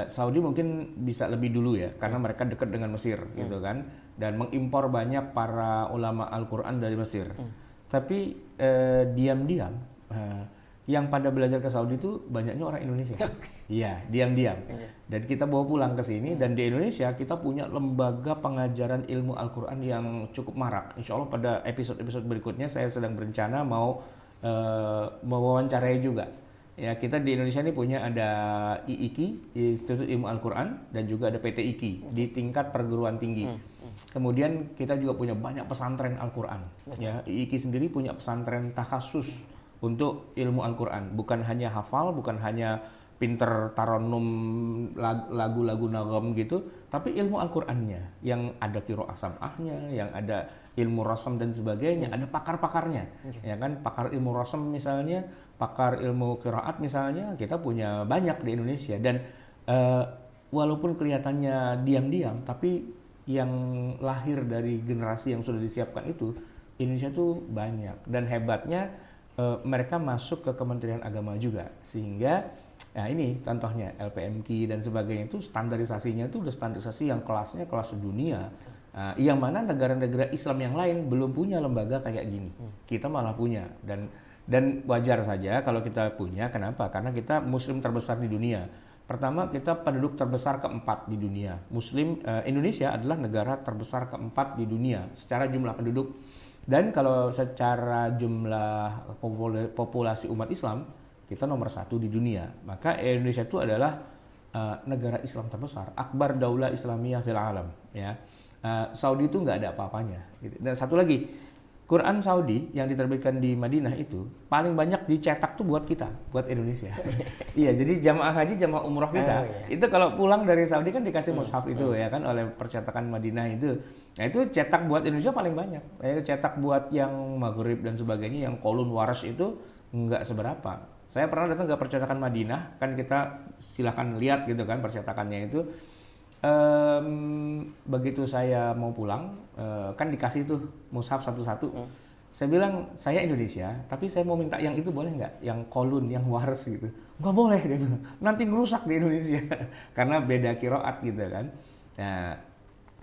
Saudi mungkin bisa lebih dulu ya, karena mereka dekat dengan Mesir gitu kan, dan mengimpor banyak para ulama Al-Quran dari Mesir. Tapi diam-diam yang pada belajar ke Saudi itu banyaknya orang Indonesia. Iya, diam-diam. Dan kita bawa pulang ke sini, dan di Indonesia kita punya lembaga pengajaran ilmu Al-Quran yang cukup marak. Insya Allah pada episode-episode berikutnya saya sedang berencana mau mewawancarai juga Ya, kita di Indonesia ini punya ada IIKI, Institut Ilmu Al-Quran, dan juga ada PT IKI di tingkat perguruan tinggi. Kemudian kita juga punya banyak pesantren Al-Quran. Ya, IIKI sendiri punya pesantren takhasus untuk ilmu Al-Quran. Bukan hanya hafal, bukan hanya pinter taronum lagu-lagu nagam gitu, tapi ilmu Al-Qur'annya yang ada qiraah sam'ahnya, yang ada ilmu rasam dan sebagainya, ada pakar-pakarnya. Ya kan, pakar ilmu rasam misalnya, pakar ilmu qiraat misalnya, kita punya banyak di Indonesia. Dan walaupun kelihatannya diam-diam, tapi yang lahir dari generasi yang sudah disiapkan itu Indonesia tuh banyak, dan hebatnya mereka masuk ke Kementerian Agama juga, sehingga nah ini contohnya LPMQ dan sebagainya itu standarisasinya itu udah standarisasi yang kelasnya kelas dunia. Yang mana negara-negara Islam yang lain belum punya lembaga kayak gini. Kita malah punya, dan wajar saja kalau kita punya. Kenapa? Karena kita Muslim terbesar di dunia. Pertama, kita penduduk terbesar keempat di dunia. Indonesia adalah negara terbesar keempat di dunia secara jumlah penduduk. Dan kalau secara jumlah populasi umat Islam, kita nomor 1 di dunia. Maka Indonesia itu adalah negara Islam terbesar, akbar daulah Islamiyah fil alam. Ya, Saudi itu nggak ada apa-apanya. Gitu. Dan satu lagi, Quran Saudi yang diterbitkan di Madinah itu paling banyak dicetak tuh buat kita, buat Indonesia. Iya, jadi jamaah haji, jamaah umroh kita itu kalau pulang dari Saudi kan dikasih mushaf itu ya kan oleh percetakan Madinah itu. Nah itu cetak buat Indonesia paling banyak. Cetak buat yang Maghrib dan sebagainya, yang Qolun Waras itu nggak seberapa. Saya pernah datang ke percetakan Madinah, kan kita silahkan lihat gitu kan percetakannya itu. Begitu saya mau pulang, kan dikasih tuh mushaf satu-satu. Saya bilang, saya Indonesia, tapi saya mau minta yang itu boleh nggak? Yang Qolun, yang Waras gitu. Nggak boleh, dia bilang. Nanti ngerusak di Indonesia. Karena beda qiraat gitu kan. Nah,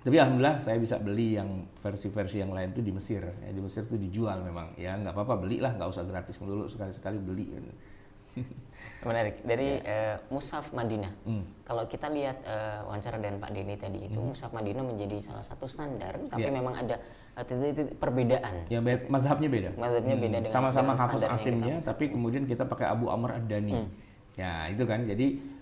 tapi alhamdulillah saya bisa beli yang versi-versi yang lain tuh di Mesir. Ya, di Mesir tuh dijual memang. Ya nggak apa-apa, belilah, nggak usah gratis dulu, sekali-sekali beli. Menarik. Dari Mushaf Madinah. Kalau kita lihat wawancara dengan Pak Denny tadi itu, Mushaf Madinah menjadi salah satu standar, tapi memang ada titik perbedaan. Ya, mazhabnya beda. Mazhabnya beda dengan sama-sama Hafiz Asimnya, tapi kemudian kita pakai Abu Amr Ad-Dani. Ya, itu kan. Jadi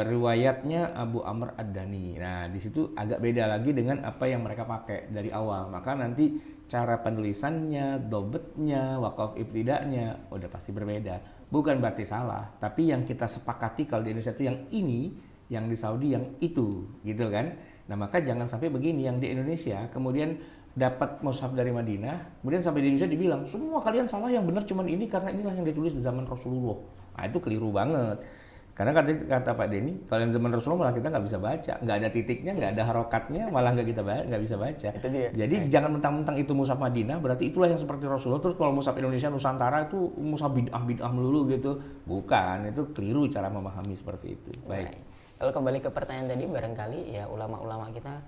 riwayatnya Abu Amr Ad-Dani. Nah, di situ agak beda lagi dengan apa yang mereka pakai dari awal. Maka nanti cara penulisannya, dobetnya, wakaf ibtida'nya udah pasti berbeda. Bukan berarti salah, tapi yang kita sepakati kalau di Indonesia itu yang ini, yang di Saudi yang itu, gitu kan. Nah, maka jangan sampai begini, yang di Indonesia kemudian dapat mushaf dari Madinah, kemudian sampai di Indonesia dibilang, semua kalian salah, yang benar cuman ini karena inilah yang ditulis di zaman Rasulullah. Nah, itu keliru banget. Karena kata Pak Denny, kalau yang zaman Rasulullah malah kita nggak bisa baca, nggak ada titiknya, nggak ada harokatnya, malah nggak bisa baca. Jadi jangan mentang-mentang itu mushaf Madinah, berarti itulah yang seperti Rasulullah. Terus kalau mushaf Indonesia Nusantara itu mushaf bid'ah melulu gitu, bukan, itu keliru cara memahami seperti itu. Baik. Kalau kembali ke pertanyaan tadi, barangkali ya ulama-ulama kita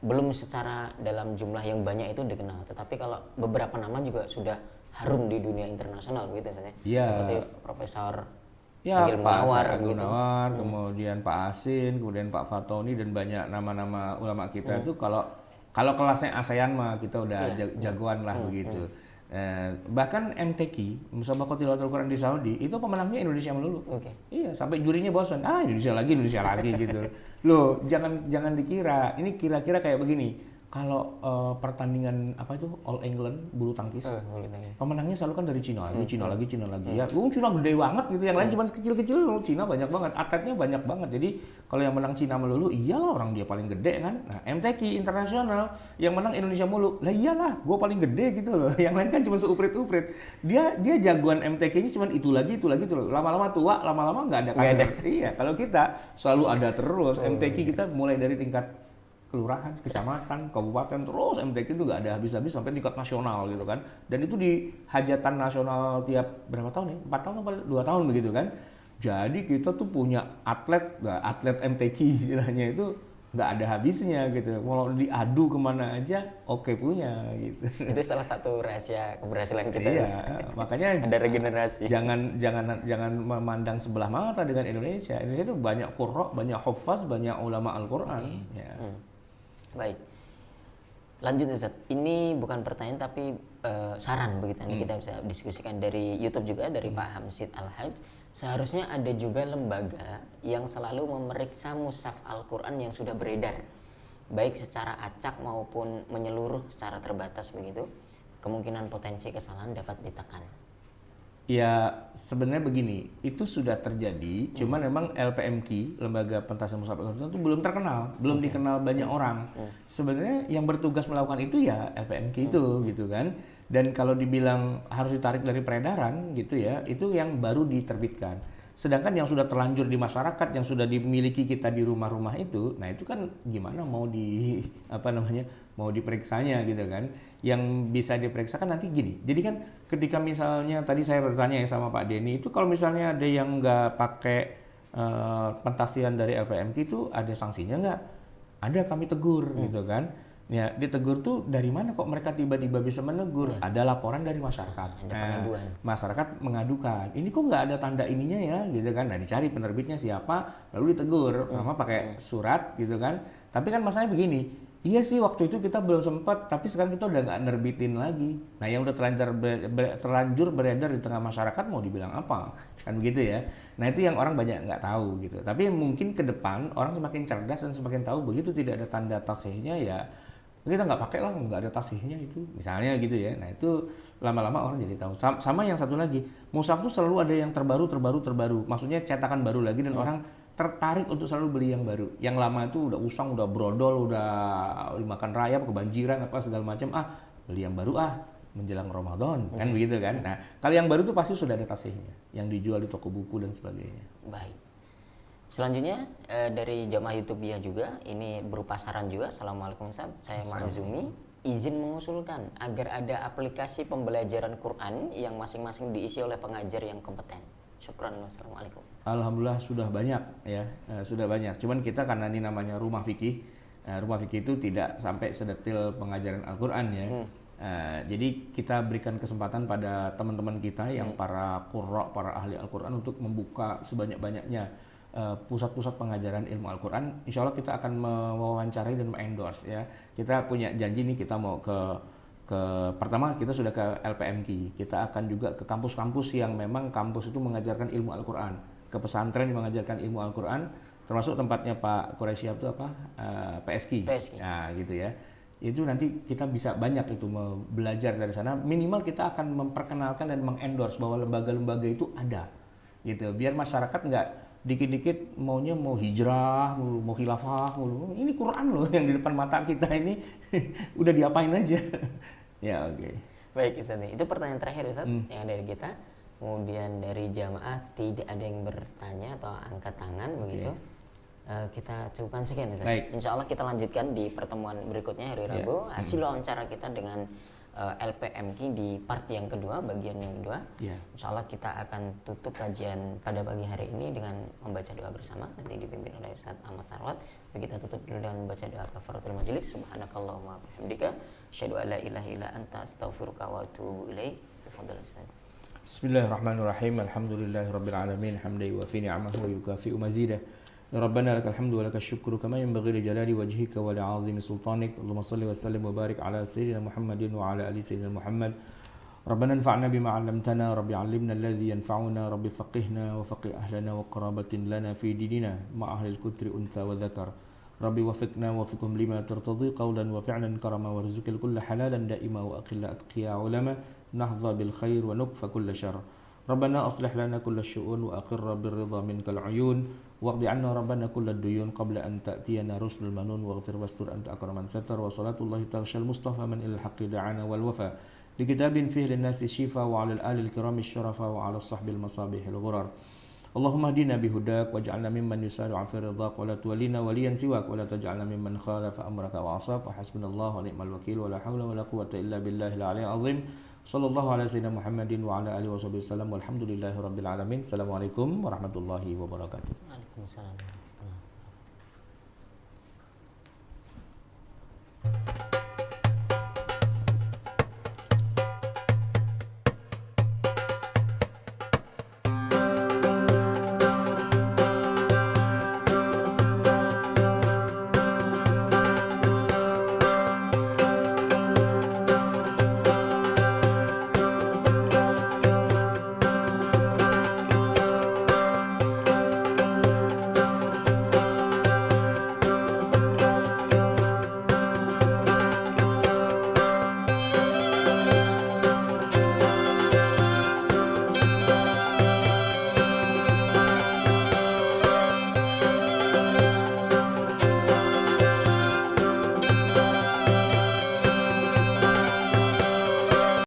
belum secara dalam jumlah yang banyak itu dikenal, tetapi kalau beberapa nama juga sudah harum di dunia internasional begitu saja. Seperti Profesor Pak Agung Nawar, kemudian Pak Asin, kemudian Pak Fatoni, dan banyak nama-nama ulama kita itu kalau kelasnya ASEAN mah kita udah jagoan lah begitu. Bahkan MTQ, Musabaqah Tilawatul Quran di Saudi, itu pemenangnya Indonesia melulu. Iya, sampai jurinya bosan. Indonesia lagi gitu. Loh, jangan dikira. Ini kira-kira kayak begini. Kalau pertandingan apa itu All England bulu tangkis, pemenangnya selalu kan dari Cina lagi. Ya, Cina gede banget gitu. Yang lain cuma kecil-kecil, Cina banyak banget, atletnya banyak banget. Jadi kalau yang menang Cina melulu, iyalah orang dia paling gede kan. Nah, MTQ internasional yang menang Indonesia mulu, lah iyalah, gue paling gede gitu loh. Yang lain kan cuma seuprit-uprit. Dia jagoan MTQ-nya cuma itu lagi. Lama-lama tua, lama-lama nggak ada. Iya, kalau kita selalu ada terus. MTQ kita mulai dari tingkat kelurahan, kecamatan, kabupaten, terus MTQ itu nggak ada habis-habis sampai tingkat nasional gitu kan. Dan itu di hajatan nasional tiap berapa tahun ya? 4 tahun atau 2 tahun begitu kan. Jadi kita tuh punya atlet MTQ istilahnya itu nggak ada habisnya gitu. Mau diadu kemana aja, oke punya gitu. Itu salah satu rahasia keberhasilan kita. Iya, makanya ada regenerasi. Jangan memandang sebelah mata dengan Indonesia. Indonesia itu banyak qurra, banyak huffaz, banyak ulama Al-Qur'an. Ya. Baik, lanjut Ustaz. Ini bukan pertanyaan tapi saran begitu. Kita bisa diskusikan dari YouTube juga dari Pak Hamsid Al-Haj. seharusnya ada juga lembaga yang selalu memeriksa mushaf Al-Quran yang sudah beredar, baik secara acak maupun menyeluruh secara terbatas begitu. Kemungkinan potensi kesalahan dapat ditekan. Ya sebenarnya begini, itu sudah terjadi, cuman memang LPMQ, Lembaga Pentasian Mushaf Al-Quran itu belum terkenal, belum dikenal banyak orang. Sebenarnya yang bertugas melakukan itu ya LPMQ itu gitu kan. Dan kalau dibilang harus ditarik dari peredaran gitu ya, itu yang baru diterbitkan. Sedangkan yang sudah terlanjur di masyarakat, yang sudah dimiliki kita di rumah-rumah itu, nah itu kan gimana mau mau diperiksanya gitu kan. Yang bisa diperiksa kan nanti gini. Jadi kan ketika misalnya tadi saya bertanya ya sama Pak Denny, itu kalau misalnya ada yang nggak pakai pentasian dari LPMQ itu ada sanksinya nggak? Ada, kami tegur gitu kan. Ya, ditegur tuh dari mana kok mereka tiba-tiba bisa menegur? Ada laporan dari masyarakat. Ada pengaduan. Masyarakat mengadukan. Ini kok nggak ada tanda ininya ya, gitu kan? Nah, dicari penerbitnya siapa, lalu ditegur. Pertama pakai surat, gitu kan? Tapi kan masalahnya begini. Iya sih waktu itu kita belum sempat, tapi sekarang kita udah nggak nerbitin lagi. Nah, yang udah terlanjur beredar di tengah masyarakat mau dibilang apa? Kan begitu ya. Nah, itu yang orang banyak nggak tahu gitu. Tapi mungkin ke depan orang semakin cerdas dan semakin tahu begitu tidak ada tanda tasihnya ya kita nggak pakai lah, nggak ada tasihnya itu misalnya gitu ya. Nah itu lama-lama orang jadi tahu. Sama yang satu lagi, mushaf tuh selalu ada yang terbaru, maksudnya cetakan baru lagi dan orang tertarik untuk selalu beli yang baru. Yang lama itu udah usang, udah brodol, udah dimakan rayap, kebanjiran apa segala macam, beli yang baru menjelang Ramadan kan begitu kan. Nah kalau yang baru tuh pasti sudah ada tasihnya yang dijual di toko buku dan sebagainya. Baik. Selanjutnya dari jamaah YouTube dia juga, ini berupa saran juga. Assalamualaikum Ustaz, saya Ma'zumi, izin mengusulkan agar ada aplikasi pembelajaran Quran yang masing-masing diisi oleh pengajar yang kompeten. Syukran. Wassalamualaikum. Alhamdulillah sudah banyak ya, sudah banyak. Cuman kita karena ini namanya rumah fikih, rumah fikih itu tidak sampai sedetil pengajaran Al-Quran ya. Jadi kita berikan kesempatan pada teman-teman kita yang para qurra, para ahli Al-Quran untuk membuka sebanyak-banyaknya pusat-pusat pengajaran ilmu Al-Quran. Insya Allah kita akan mewawancarai dan endorse ya. Kita punya janji nih, kita mau ke pertama kita sudah ke LPMQ. Kita akan juga ke kampus-kampus yang memang kampus itu mengajarkan ilmu Al-Quran, ke pesantren yang mengajarkan ilmu Al-Quran, termasuk tempatnya Pak Quraisyah itu apa? PSQ. Nah gitu ya. Itu nanti kita bisa banyak itu belajar dari sana. Minimal kita akan memperkenalkan dan mengendorse bahwa lembaga-lembaga itu ada gitu. Biar masyarakat nggak dikit-dikit maunya mau hijrah, mau khilafah, ini Quran loh yang di depan mata kita ini udah diapain aja. Ya oke. Baik Ustaz, itu pertanyaan terakhir Ustaz yang dari kita. Kemudian dari jamaah tidak ada yang bertanya atau angkat tangan begitu. Kita cukupkan sekian Ustaz. Insya Allah kita lanjutkan di pertemuan berikutnya hari Rabu. Hasil wawancara kita dengan LPMQ di part yang kedua, bagian yang kedua. Insya Allah kita akan tutup kajian pada pagi hari ini dengan membaca doa bersama, nanti dipimpin oleh Ustaz Ahmad Sarwat. Kita tutup dulu dengan membaca doa kafaratul majelis. Subhanakallahumma wa bihamdika asyhadu an la ilaha illa anta astaghfiruka wa atubu ilaik. Tafadhal Ustaz. Bismillahirrahmanirrahim. Alhamdulillahirabbil alamin, hamdan yuwafi ni'amahu wa yukafi'u mazidah. ربنا لك الحمد ولك الشكر كما ينبغي لجلال وجهك ولعظيم سلطانك. اللهم صل وسلم وبارك على سيدنا محمد وعلى ال سيدنا محمد. ربنا انفعنا بما علمتنا، رب علمنا الذي ينفعنا، رب فقهنا وفقه اهلنا وقرابة لنا في ديننا مع اهل الكتر انثى وذكر. رب وفقنا وفقهم لما ترتضي قولا وفعلا كرما، وارزق الكل حلالا دائما، واقل اتقياء علما، نحظى بالخير ونكفى كل شر. ربنا أصلح لنا كل الشؤون وأقر بالرضا منك العيون، واقض عنا ربنا كل الديون قبل أن تأتينا رسل المنون، واغفر واستر أنت أكرم من ستر، وصلاة الله تغشى المصطفى من إلى الحق دعانا والوفا، لكتاب فيه للناس الشفا، وعلى الآل الكرام الشرفاء، وعلى الصحب المصابيح الغرار. اللهم اهدنا بهداك واجعلنا ممن يسارع في رضاك، ولا تولينا وليا سواك، ولا تجعلنا ممن خالف أمرك وعصاك، وحسبنا الله ونعم الوكيل، ولا حول ولا قوة إلا بالله العلي العظيم. Sallallahu ala sayyidina Muhammadin wa ala alihi wa sahbihi wasallam, walhamdulillahi rabbil alamin. Assalamualaikum warahmatullahi wabarakatuh. Waalaikumsalam.